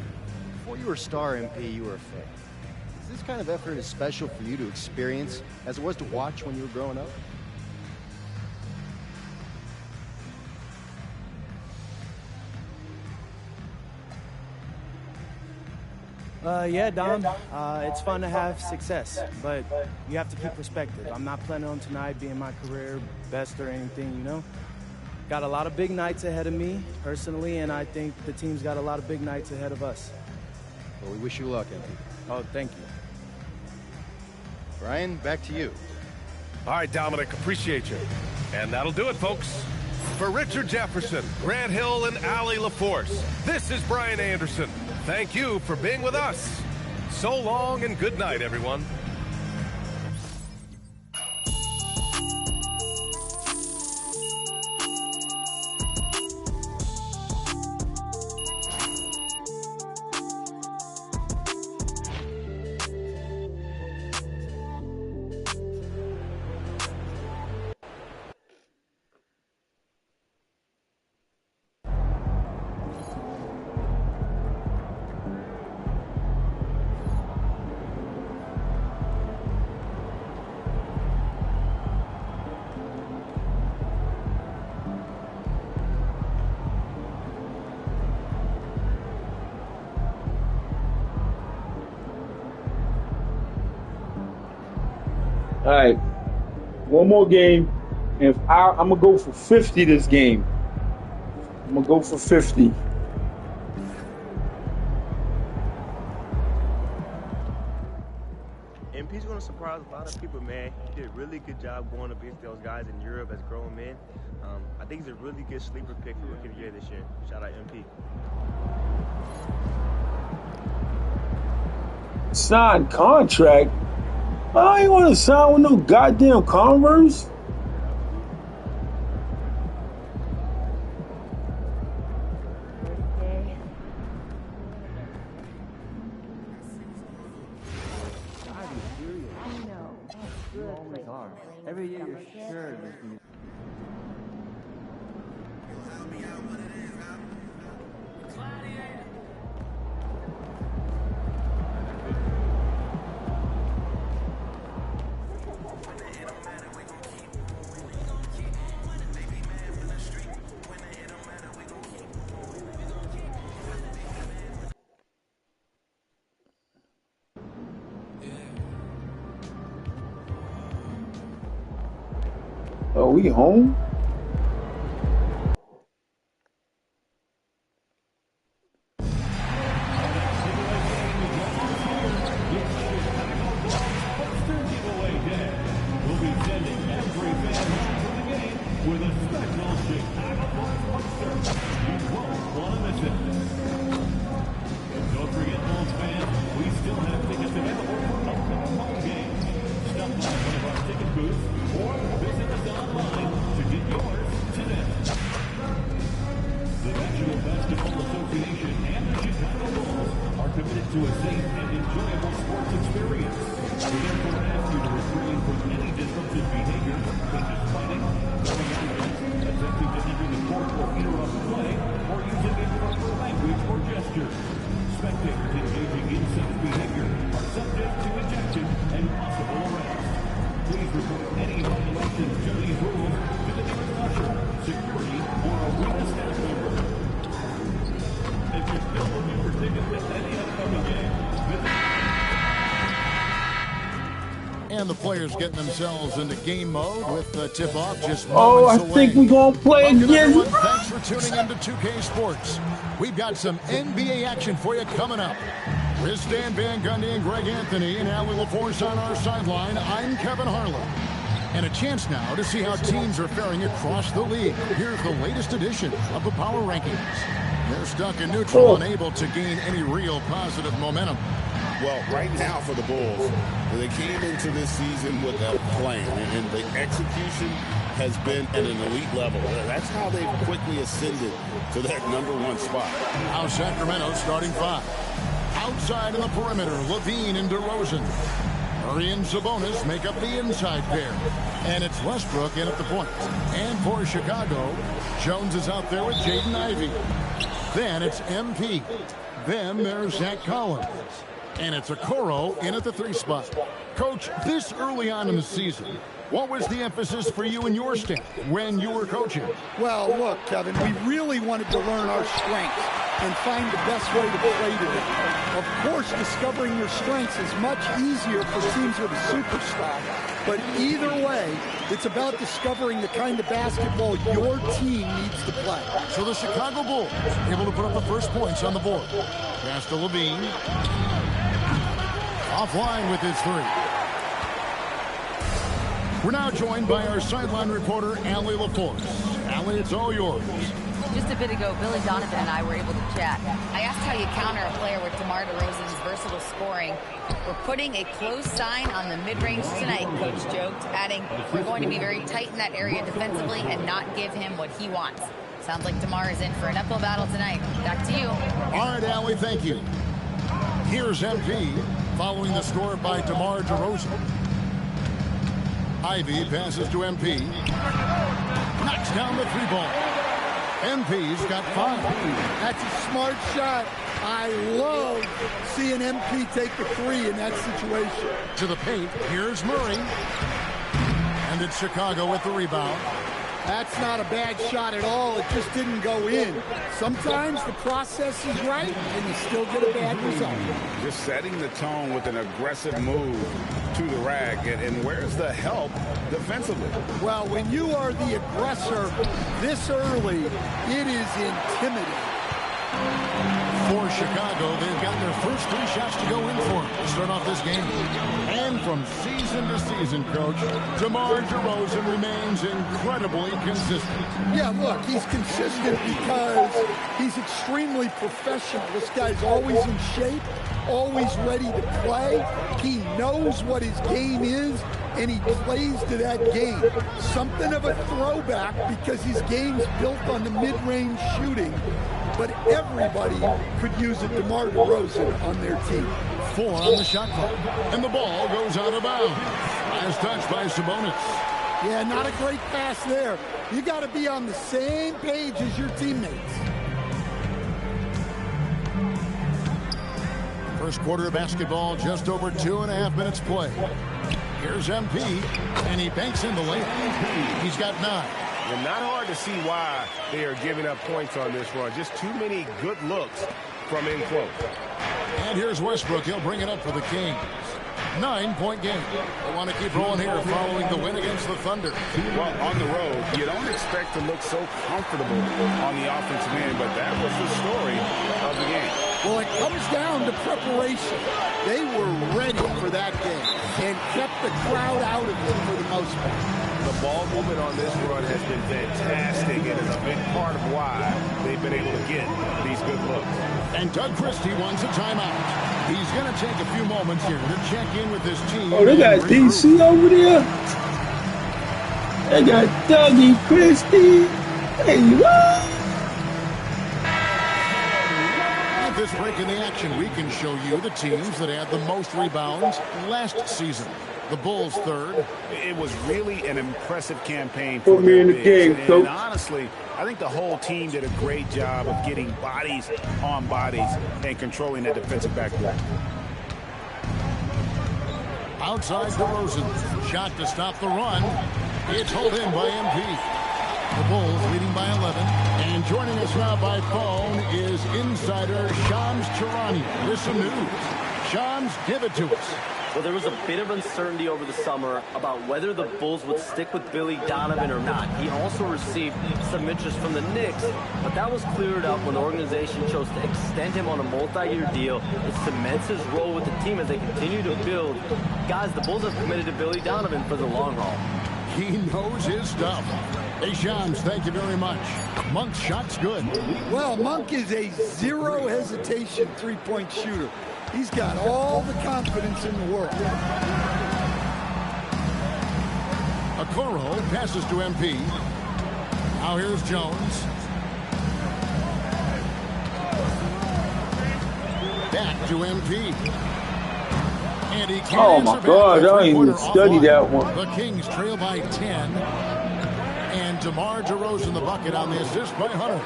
Before you were a star, MP, you were a fan. is this kind of effort as special for you to experience as it was to watch when you were growing up? Yeah, Dom. It's fun to have success, but you have to keep perspective. I'm not planning on tonight being my career best or anything, you know? Got a lot of big nights ahead of me, personally, and I think the team's got a lot of big nights ahead of us. Well, we wish you luck, MP. Oh, thank you. Brian, back to you. All right, Dominic, appreciate you. And that'll do it, folks. For Richard Jefferson, Grant Hill, and Allie LaForce, this is Brian Anderson. Thank you for being with us. So long and good night, everyone. All right, one more game, and I'm gonna go for 50 this game. I'm gonna go for 50. MP's going to surprise a lot of people, man. He did a really good job going against those guys in Europe as grown men. I think he's a really good sleeper pick for Rookie of the Year this year. Shout out MP. Signed contract? I ain't want to sign with no goddamn Converse. Every year you're sure there's gonna be... Are we home? To a safe and enjoyable sports experience. We therefore ask you to refrain from any disruptive behavior, such as fighting, throwing objects, attempting to enter the court or interrupt play, or using improper language or gestures. Spectators engaging in such behavior are subject to ejection and possible arrest. Please report any violations to these rules to the nearest usher, security, or arena staff member. If you're still looking for tickets to any upcoming game, and the players getting themselves into game mode with the tip-off just Oh, I moments away. think we're gonna play Welcome, again. everyone. Thanks for tuning into 2K Sports. We've got some NBA action for you coming up. With Stan Van Gundy and Greg Anthony and Allie LaForce on our sideline, I'm Kevin Harlan. And a chance now to see how teams are faring across the league. Here's the latest edition of the Power Rankings. They're stuck in neutral, unable to gain any real positive momentum. Well, right now for the Bulls, they came into this season with a plan, and the execution has been at an elite level. That's how they've quickly ascended to that #1 spot. Now Sacramento starting 5. Outside in the perimeter, Levine and DeRozan. Murray and Sabonis make up the inside pair. And it's Westbrook in at the point. And for Chicago, Jones is out there with Jaden Ivey. Then it's MP. Then there's Zach Collins. And it's Okoro in at the 3 spot. Coach, this early on in the season, what was the emphasis for you and your staff when you were coaching? Well, look, Kevin, we really wanted to learn our strengths and find the best way to play to them. Of course, discovering your strengths is much easier for teams with a superstar. But either way, it's about discovering the kind of basketball your team needs to play. So the Chicago Bulls able to put up the first points on the board. Pass to Levine. Offline with his 3. We're now joined by our sideline reporter, Allie LaForce. Allie, it's all yours. Just a bit ago, Billy Donovan and I were able to chat. I asked how you counter a player with DeMar DeRozan's versatile scoring. We're putting a close sign on the mid-range tonight, Coach joked, adding, we're going to be very tight in that area defensively and not give him what he wants. Sounds like DeMar is in for an uphill battle tonight. Back to you. All right, Allie, thank you. Here's MP following the score by DeMar DeRozan. Ivy passes to MP. Knocks down the 3-ball. MP's got 5. That's a smart shot. I love seeing MP take the 3 in that situation. To the paint, here's Murray. And it's Chicago with the rebound. That's not a bad shot at all. It just didn't go in. Sometimes the process is right, and you still get a bad result. Just setting the tone with an aggressive move to the rack. And where's the help defensively? Well, when you are the aggressor this early, it is intimidating. For Chicago, they've got their first 3 shots to go in for to start off this game. And from season to season, Coach, DeMar DeRozan remains incredibly consistent. Yeah, look, he's consistent because he's extremely professional. This guy's always in shape, always ready to play. He knows what his game is, and he plays to that game. Something of a throwback because his game's built on the mid-range shooting. But everybody could use a DeMar DeRozan on their team. 4 on the shot clock. And the ball goes out of bounds. Last touch by Sabonis. Yeah, not a great pass there. You got to be on the same page as your teammates. First quarter of basketball, just over 2.5 minutes play. Here's MP, and he banks in the layup. He's got 9. And not hard to see why they are giving up points on this run. Just too many good looks from in close. And here's Westbrook. He'll bring it up for the Kings. 9-point game. They want to keep rolling here following the win against the Thunder. Well, on the road, you don't expect to look so comfortable on the offensive end, but that was the story of the game. Well, it comes down to preparation. They were ready for that game and kept the crowd out of it for the most part. The ball movement on this run has been fantastic, and is a big part of why they've been able to get these good looks. And Doug Christie wants a timeout. He's going to take a few moments here to check in with his team. Oh, they got DC over there. They got Dougie Christie. Hey, what? At this break in the action, we can show you the teams that had the most rebounds last season. The Bulls 3rd. It was really an impressive campaign for Put me in the game, Coach. And honestly, I think the whole team did a great job of getting bodies on bodies and controlling that defensive backboard. Outside DeRozan. Shot to stop the run. It's hauled in by MP. The Bulls leading by 11. And joining us now by phone is insider Shams Charania with some news. Shams, give it to us. Well, there was a bit of uncertainty over the summer about whether the Bulls would stick with Billy Donovan or not. He also received some interest from the Knicks, but that was cleared up when the organization chose to extend him on a multi-year deal. It cements his role with the team as they continue to build. Guys, the Bulls have committed to Billy Donovan for the long haul. He knows his stuff. Hey, Shams, thank you very much. Monk's shot's good. Well, Monk is a zero hesitation three-point shooter. He's got all the confidence in the world. Okoro passes to MP. Now here's Jones. Back to MP. And he oh my God, I didn't even study that one. The Kings trail by 10. And DeMar DeRozan the bucket on the assist by Hunter.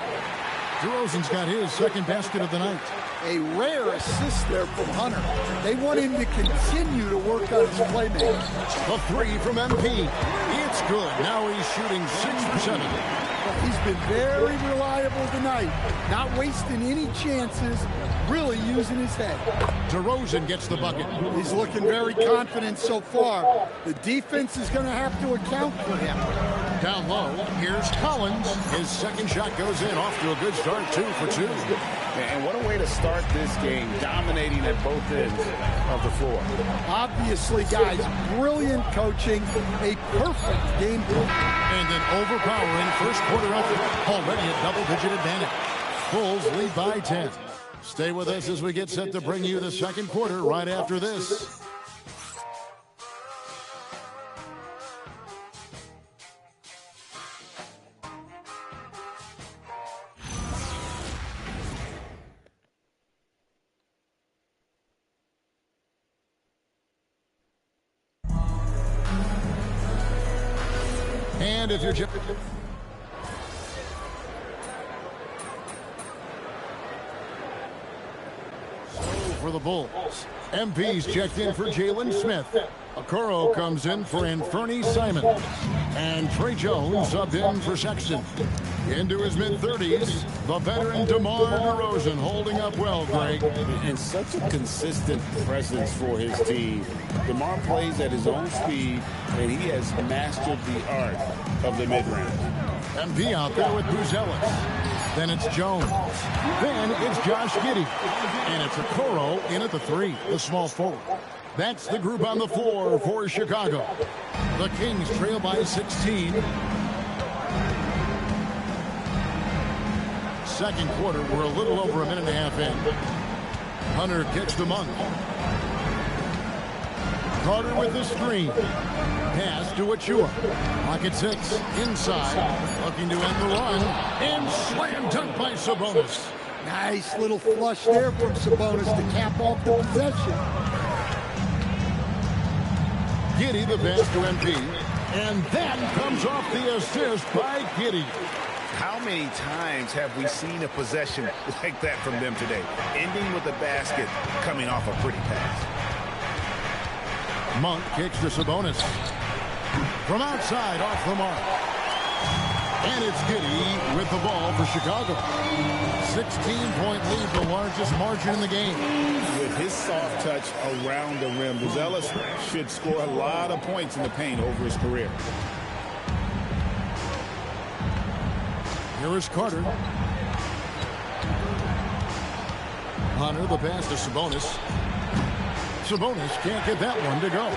DeRozan's got his second basket of the night. A rare assist there from Hunter. They want him to continue to work on his playmaking. A three from MP. It's good. Now he's shooting 6 for 7. He's been very reliable tonight. Not wasting any chances. Really using his head. DeRozan gets the bucket. He's looking very confident so far. The defense is going to have to account for him. Down low, here's Collins. His second shot goes in, off to a good start, 2 for 2. And what a way to start this game, dominating at both ends of the floor. Obviously, guys, brilliant coaching, a perfect game plan. And an overpowering first quarter effort, already a double-digit advantage. Bulls lead by 10. Stay with us as we get set to bring you the second quarter right after this. And if you're for the Bulls, MP's checked in for Jalen Smith. Okoro comes in for Anthony Simons. And Trey Jones subbed in for Sexton. Into his mid-30s, the veteran DeMar DeRozan holding up well, Greg. And such a consistent presence for his team. DeMar plays at his own speed, and he has mastered the art of the mid-range. MP out there with Buzelis. Then it's Jones. Then it's Josh Giddey. And it's Okoro in at the 3, the small forward. That's the group on the floor for Chicago. The Kings trail by 16. Second quarter, we're a little over a minute and a half in. Hunter gets the Monk. Carter with the screen. Pass to Achua. Pocket 6. Inside. Looking to end the run. And slam dunk by Sabonis. Nice little flush there from Sabonis to cap off the possession. Giddey the pass to MP. And that comes off the assist by Giddey. How many times have we seen a possession like that from them today? Ending with a basket, coming off a pretty pass. Monk kicks to Sabonis. From outside, off the mark. And it's Giddey with the ball for Chicago. 16-point lead, the largest margin in the game. With his soft touch around the rim, Buzelis should score a lot of points in the paint over his career. Here is Carter. Hunter, the pass to Sabonis. Sabonis can't get that one to go.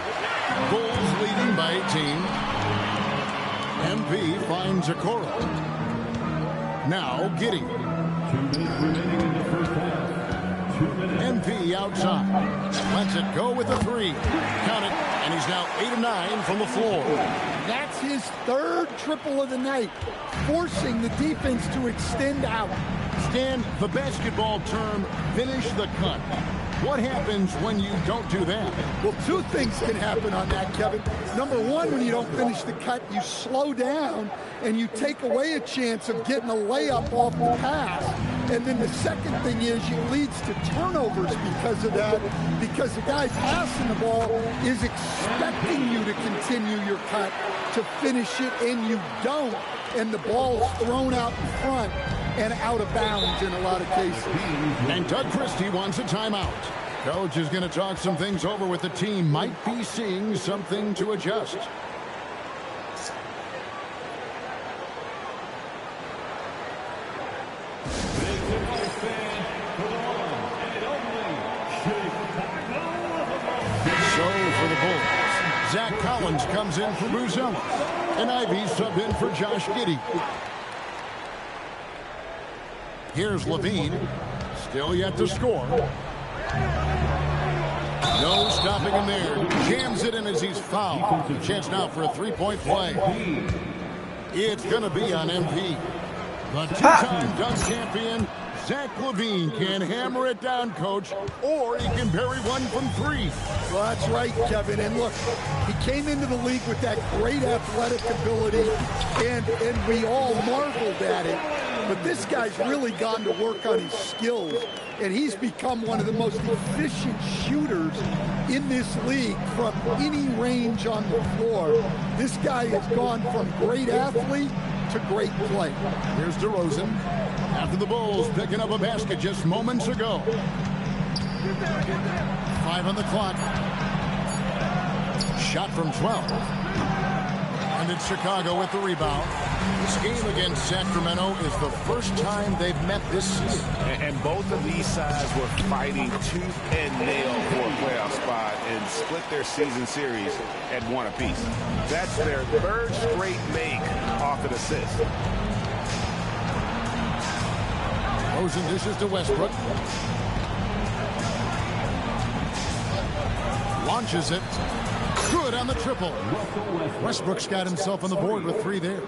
Bulls leading by 18. MP finds Okoro. Now Giddey. 2 minutes remaining in the first half. 2 minutes. MP outside. Lets it go with the 3. Count it. And he's now 8 of 9 from the floor. That's his 3rd triple of the night, forcing the defense to extend out. Stan, the basketball term, finish the cut. What happens when you don't do that? Well, 2 things can happen on that, Kevin. Number 1, when you don't finish the cut, you slow down and you take away a chance of getting a layup off the pass. And then the second thing is it leads to turnovers because of that, because the guy passing the ball is expecting you to continue your cut to finish it, and you don't, and the ball's thrown out in front and out of bounds in a lot of cases. And Doug Christie wants a timeout. Coach is going to talk some things over with the team. Might be seeing something to adjust. So for the Bulls, Zach Collins comes in for Buzelis. And Ivy sub in for Josh Giddey. Here's Levine. Still yet to score. No stopping him there. Jams it in as he's fouled. Chance now for a 3-point play. It's going to be on MP. The 2-time dunk champion, Zach Levine, can hammer it down, Coach, or he can bury one from 3. Well, that's right, Kevin. And look, he came into the league with that great athletic ability, and we all marveled at it. But this guy's really gone to work on his skills. and he's become one of the most efficient shooters in this league from any range on the floor. This guy has gone from great athlete to great play. Here's DeRozan. After the Bulls picking up a basket just moments ago. 5 on the clock. Shot from 12. And it's Chicago with the rebound. This game against Sacramento is the first time they've met this season. And both of these sides were fighting tooth and nail for a playoff spot and split their season series at 1 apiece. That's their 3rd straight make off an assist. Rosen dishes to Westbrook. Launches it. Good on the triple. Westbrook's got himself on the board with 3 there.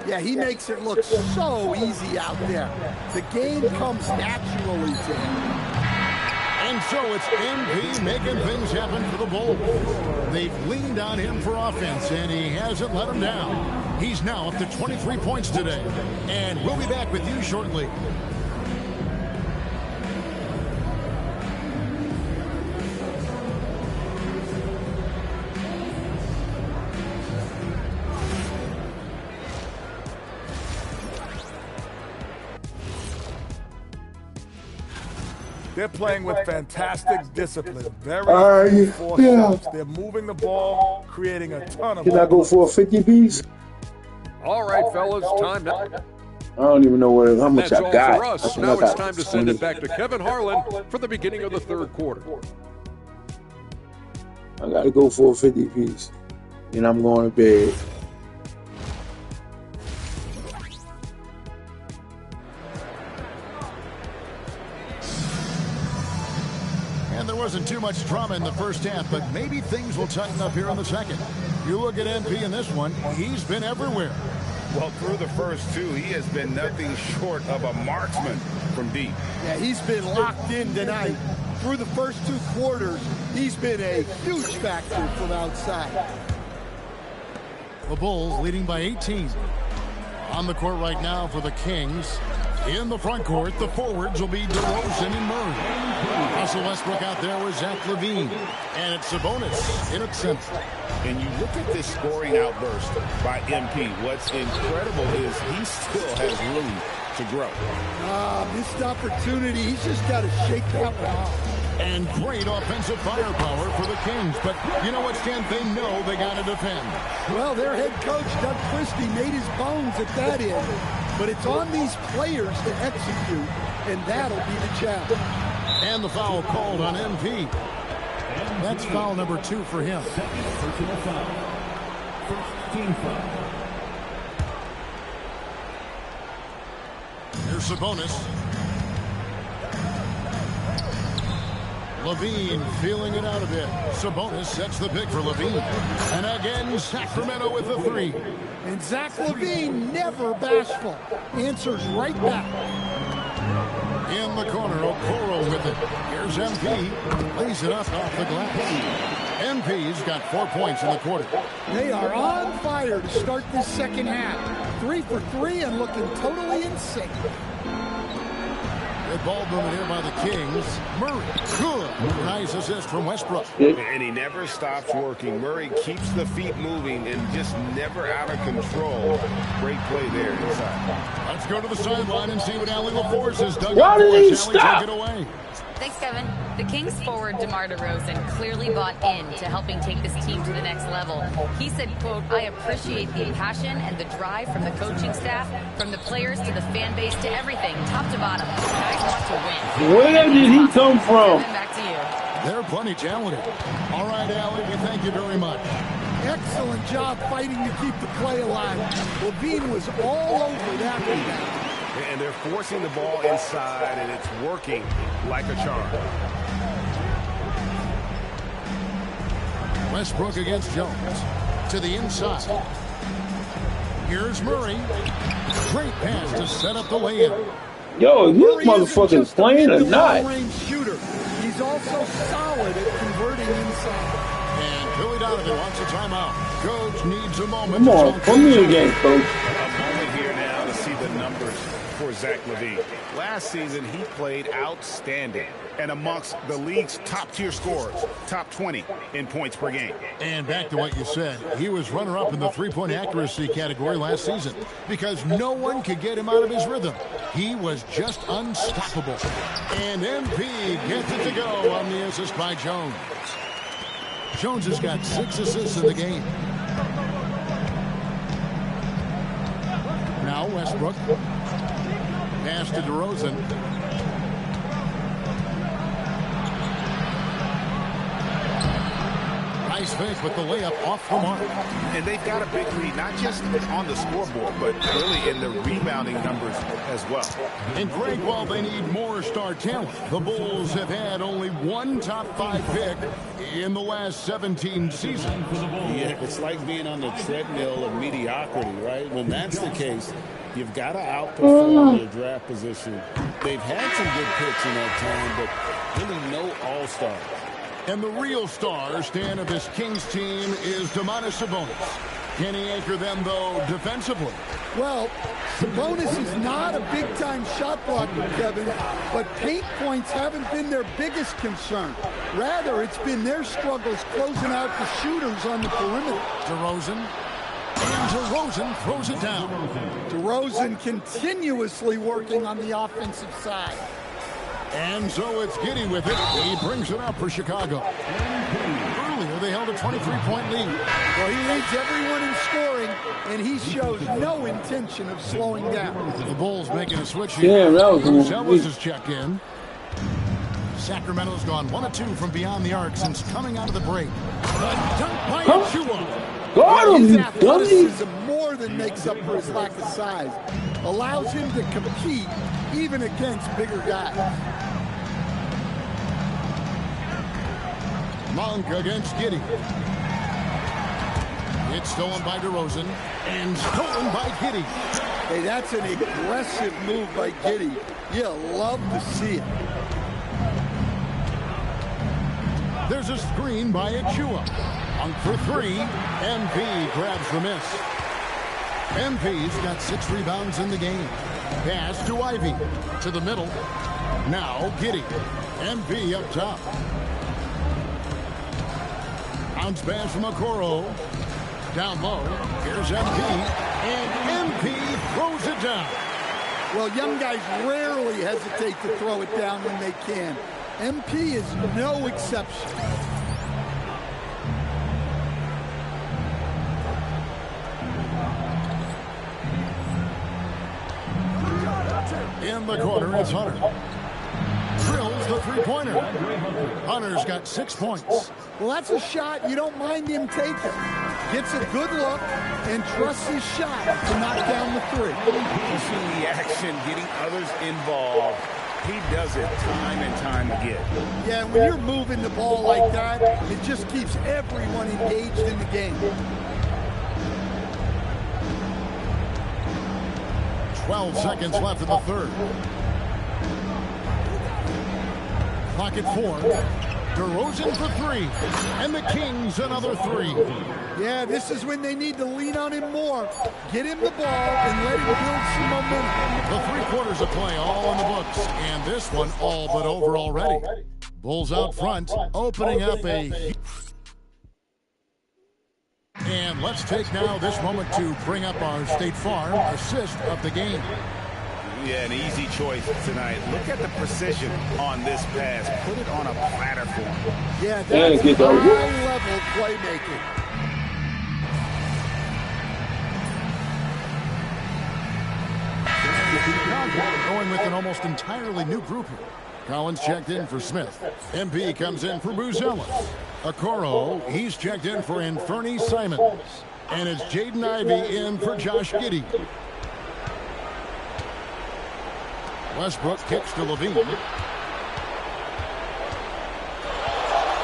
Yeah, he makes it look so easy out there. The game comes naturally to him. And so it's MP making things happen for the Bulls. They've leaned on him for offense, and he hasn't let them down. He's now up to 23 points today. And we'll be back with you shortly. They're playing with fantastic discipline. Very forced shots. They're moving the ball, creating a ton of. Can I go for a 50 piece? All right, fellas, time now. I don't even know how much That's I all got. for us. I Now got it's time to send 20. it back to Kevin Harlan for the beginning of the 3rd quarter. I got to go for a 50 piece. And I'm going to bed. And there wasn't too much drama in the first half, but maybe things will tighten up here in the second. You look at MP in this one, he's been everywhere. Well, through the first 2, he has been nothing short of a marksman from deep. Yeah, he's been locked in tonight. Through the first 2 quarters, he's been a huge factor from outside. The Bulls leading by 18. On the court right now for the Kings. In the front court, the forwards will be DeRozan and Murray. Russell Westbrook out there with Zach LaVine. And it's Sabonis in its center. And you look at this scoring outburst by MP. What's incredible is he still has room to grow. Missed opportunity. He's just got to shake that one off. And great offensive firepower for the Kings. But you know what, Stan? They know they got to defend. Well, their head coach, Doug Christie, made his bones at that end. But it's on these players to execute, and that'll be the challenge. And the foul called on MP. That's foul number 2 for him. Personal foul. First team foul. Here's Sabonis. LaVine feeling it out a bit. Sabonis sets the pick for LaVine. And again, Sacramento with the 3. And Zach LaVine, never bashful, answers right back. In the corner, Okoro with it. Here's MP. Lays it up off the glass. MP's got 4 points in the quarter. They are on fire to start this second half. 3 for 3 and looking totally insane. Good ball movement here by the Kings. Murray, good. Nice assist from Westbrook. And he never stops working. Murray keeps the feet moving and just never out of control. Great play there inside. Let's go to the sideline and see what Allie LaForce has done. Why did he stop? Take it away. Thanks, Kevin. The Kings forward DeMar DeRozan clearly bought in to helping take this team to the next level. He said, quote, "I appreciate the passion and the drive from the coaching staff, from the players to the fan base to everything, top to bottom. Guys want to win." Where did he come from? Kevin, back to you. They're plenty talented. All right, Allie, we thank you very much. Excellent job fighting to keep the play alive. LaVine was all over that rebound. And they're forcing the ball inside, and it's working like a charm. Westbrook against Jones. To the inside. Here's Murray. Great pass to set up the layup. Yo, these motherfuckers playing or not? Shooter. He's also solid at converting inside. And Billy Donovan wants a timeout. Coach needs a moment. Come on, put me in the game, coach. A moment here now to see the numbers for Zach LaVine. Last season, he played outstanding and amongst the league's top-tier scorers, top 20 in points per game. And back to what you said, he was runner-up in the three-point accuracy category last season because no one could get him out of his rhythm. He was just unstoppable. And MP gets it to go on the assist by Jones. Jones has got 6 assists in the game. Now Westbrook. Pass to DeRozan. Nice fake with the layup off the mark. And they've got a big lead, not just on the scoreboard, but really in the rebounding numbers as well. And Greg, while they need more star talent, the Bulls have had only one top 5 pick in the last 17 seasons. Yeah, it's like being on the treadmill of mediocrity, right? When that's the case, you've got to outperform your draft position. They've had some good picks in that time, but really no all-stars. And the real star, Stan, of this Kings team is Domantas Sabonis. Can he anchor them, though, defensively? Well, Sabonis is not a big-time shot blocker, Kevin, but paint points haven't been their biggest concern. Rather, it's been their struggles closing out the shooters on the perimeter. DeRozan. And DeRozan throws it down. DeRozan continuously working on the offensive side. And so it's Giddey with it. He brings it up for Chicago. Earlier, they held a 23-point lead. Well, he leads everyone in scoring, and he shows no intention of slowing down. The Bulls making a switch here. Yeah, that was Zealous has checked in. Sacramento's gone 1 of 2 from beyond the arc since coming out of the break. The dunk by Achua. His athleticism more than makes up for his lack of size. Allows him to compete even against bigger guys. Monk against Giddey. It's stolen by DeRozan and stolen by Giddey. Hey, that's an aggressive move by Giddey. You love to see it. There's a screen by Achua. Monk for 3. MP grabs the miss. MP's got 6 rebounds in the game. Pass to Ivy. To the middle. Now Giddey. MP up top. Bounce pass from Okoro. Down low. Here's MP. And MP throws it down. Well, young guys rarely hesitate to throw it down when they can. MP is no exception. In the corner, it's Hunter. Drills the three-pointer. Hunter's got 6 points. Well, that's a shot you don't mind him taking. Gets a good look and trusts his shot to knock down the 3. You see the action, getting others involved. He does it time and time again. Yeah, when you're moving the ball like that, it just keeps everyone engaged in the game. 12 seconds left in the third. Clock at 4. DeRozan for 3. And the Kings another 3. Yeah, this is when they need to lean on him more. Get him the ball and let him build some momentum. The 3 quarters of play all in the books. And this one all but over already. Bulls out front, opening up a... And let's take now this moment to bring up our State Farm assist of the game. Yeah, an easy choice tonight. Look at the precision on this pass. Put it on a platter for him. Yeah, that's high-level playmaking. Going with an almost entirely new group here. Collins checked in for Smith. MP comes in for Buzelis. Okoro, he's checked in for Anthony Simons. And it's Jaden Ivey in for Josh Giddey. Westbrook kicks to Levine.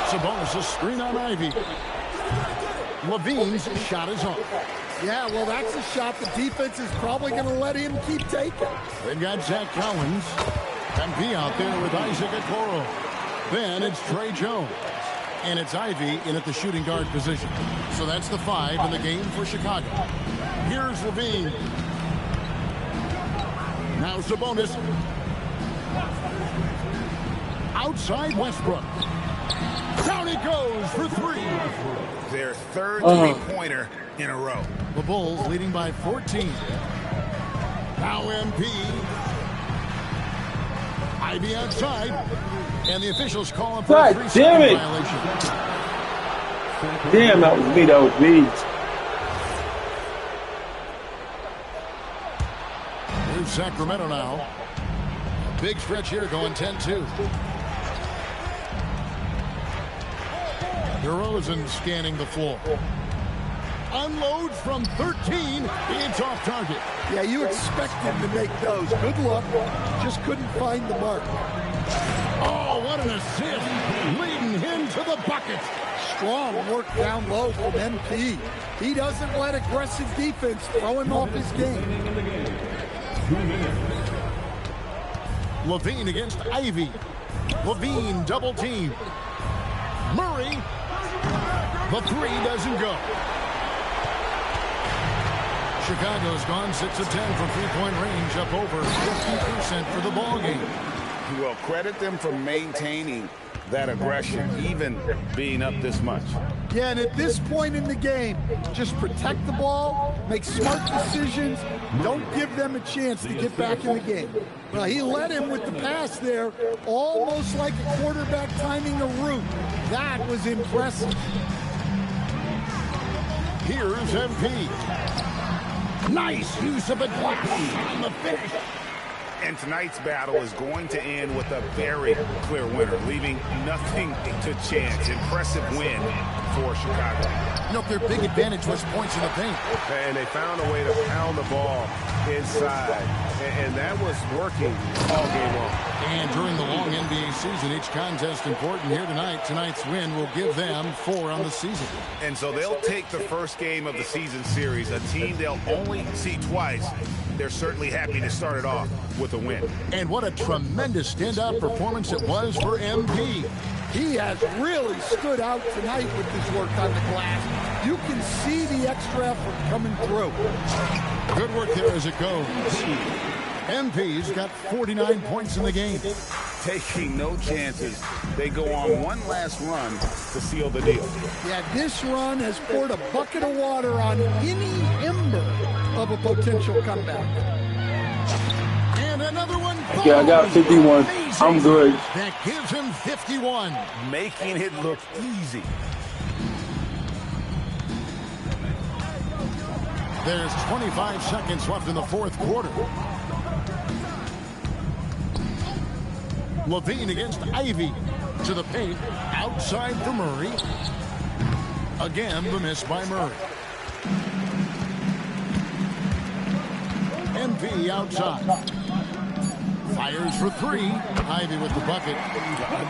Sabonis a screen on Ivy. Levine's shot is off. Yeah, well, that's a shot the defense is probably going to let him keep taking. They've got Zach Collins. MP out there with Isaac Okoro. Then it's Trey Jones. And it's Ivy in at the shooting guard position. So that's the 5 in the game for Chicago. Here's Levine. Now Sabonis. Outside Westbrook. Down he goes for three. Their third three-pointer in a row. The Bulls leading by 14. Now MP. Ivy outside. And the officials call him for a 3-second violation. Damn, that was me. That was me. Here's Sacramento now. Big stretch here going 10-2. DeRozan scanning the floor. Unloads from 13. It's off target. Yeah, you expect him to make those. Good luck. Just couldn't find the mark. Oh, what an assist. Leading him to the bucket. Strong work down low from MP. He doesn't let aggressive defense throw him off his game. Levine against Ivy. Levine double team. Murray. The three doesn't go. Chicago's gone 6 of 10 from three-point range, up over 50% for the ball game. Well, credit them for maintaining that aggression, even being up this much. Yeah, and at this point in the game, just protect the ball, make smart decisions, don't give them a chance to get back in the game. Well, he led him with the pass there, almost like a quarterback timing a route. That was impressive. Here's MP. Nice use of a glass on the finish. And tonight's battle is going to end with a very clear winner, leaving nothing to chance. Impressive win for Chicago. You know, their big advantage was points in the paint. And they found a way to pound the ball inside. And that was working all game long. And during the long NBA season, each contest important here tonight. Tonight's win will give them 4 on the season. And so they'll take the first game of the season series, a team they'll only see twice. They're certainly happy to start it off with a win. And what a tremendous standout performance it was for MP. He has really stood out tonight with his work on the glass. You can see the extra effort coming through. Good work there as it goes. MP's got 49 points in the game. Taking no chances. They go on one last run to seal the deal. Yeah, this run has poured a bucket of water on any ember of a potential comeback. And another one. Yeah, I got 51. Amazing. I'm good. That gives him 51. Making it look easy. There's 25 seconds left in the fourth quarter. Levine against Ivy. To the paint. Outside for Murray. Again, the miss by Murray. MP outside. Fires for three. Ivy with the bucket.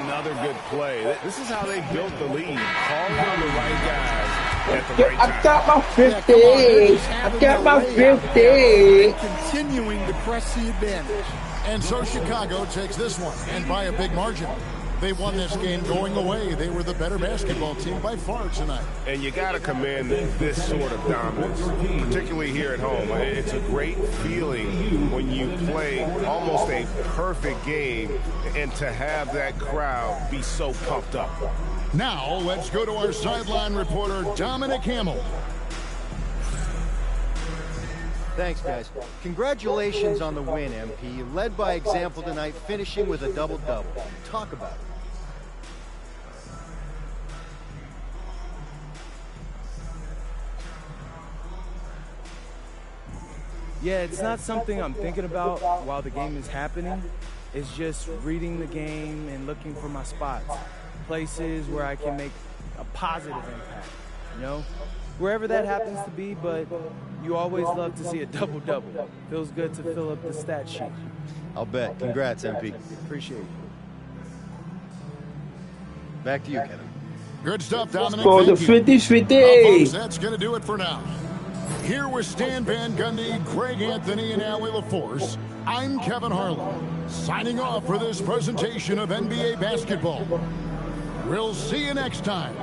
Another good play. This is how they built the lead. Calling on the right guys at the right time. I got my 50. I got my 50. Continuing to press the advantage. And so Chicago takes this one, and by a big margin. They won this game going away. They were the better basketball team by far tonight. And you got to commend this sort of dominance, particularly here at home. It's a great feeling when you play almost a perfect game and to have that crowd be so pumped up. Now let's go to our sideline reporter, Dominic Hamill. Thanks, guys. Congratulations on the win, MP. You led by example tonight, finishing with a double-double. Talk about it. Yeah, it's not something I'm thinking about while the game is happening. It's just reading the game and looking for my spots, places where I can make a positive impact, you know? Wherever that happens to be, but you always love to see a double-double. Feels good to fill up the stat sheet. I'll bet. Congrats, MP. Appreciate it. Back to you, Kevin. Good stuff, Dominic. For the Thank you. 50-50. Folks, that's going to do it for now. Here with Stan Van Gundy, Greg Anthony, and Allie LaForce, I'm Kevin Harlan, signing off for this presentation of NBA basketball. We'll see you next time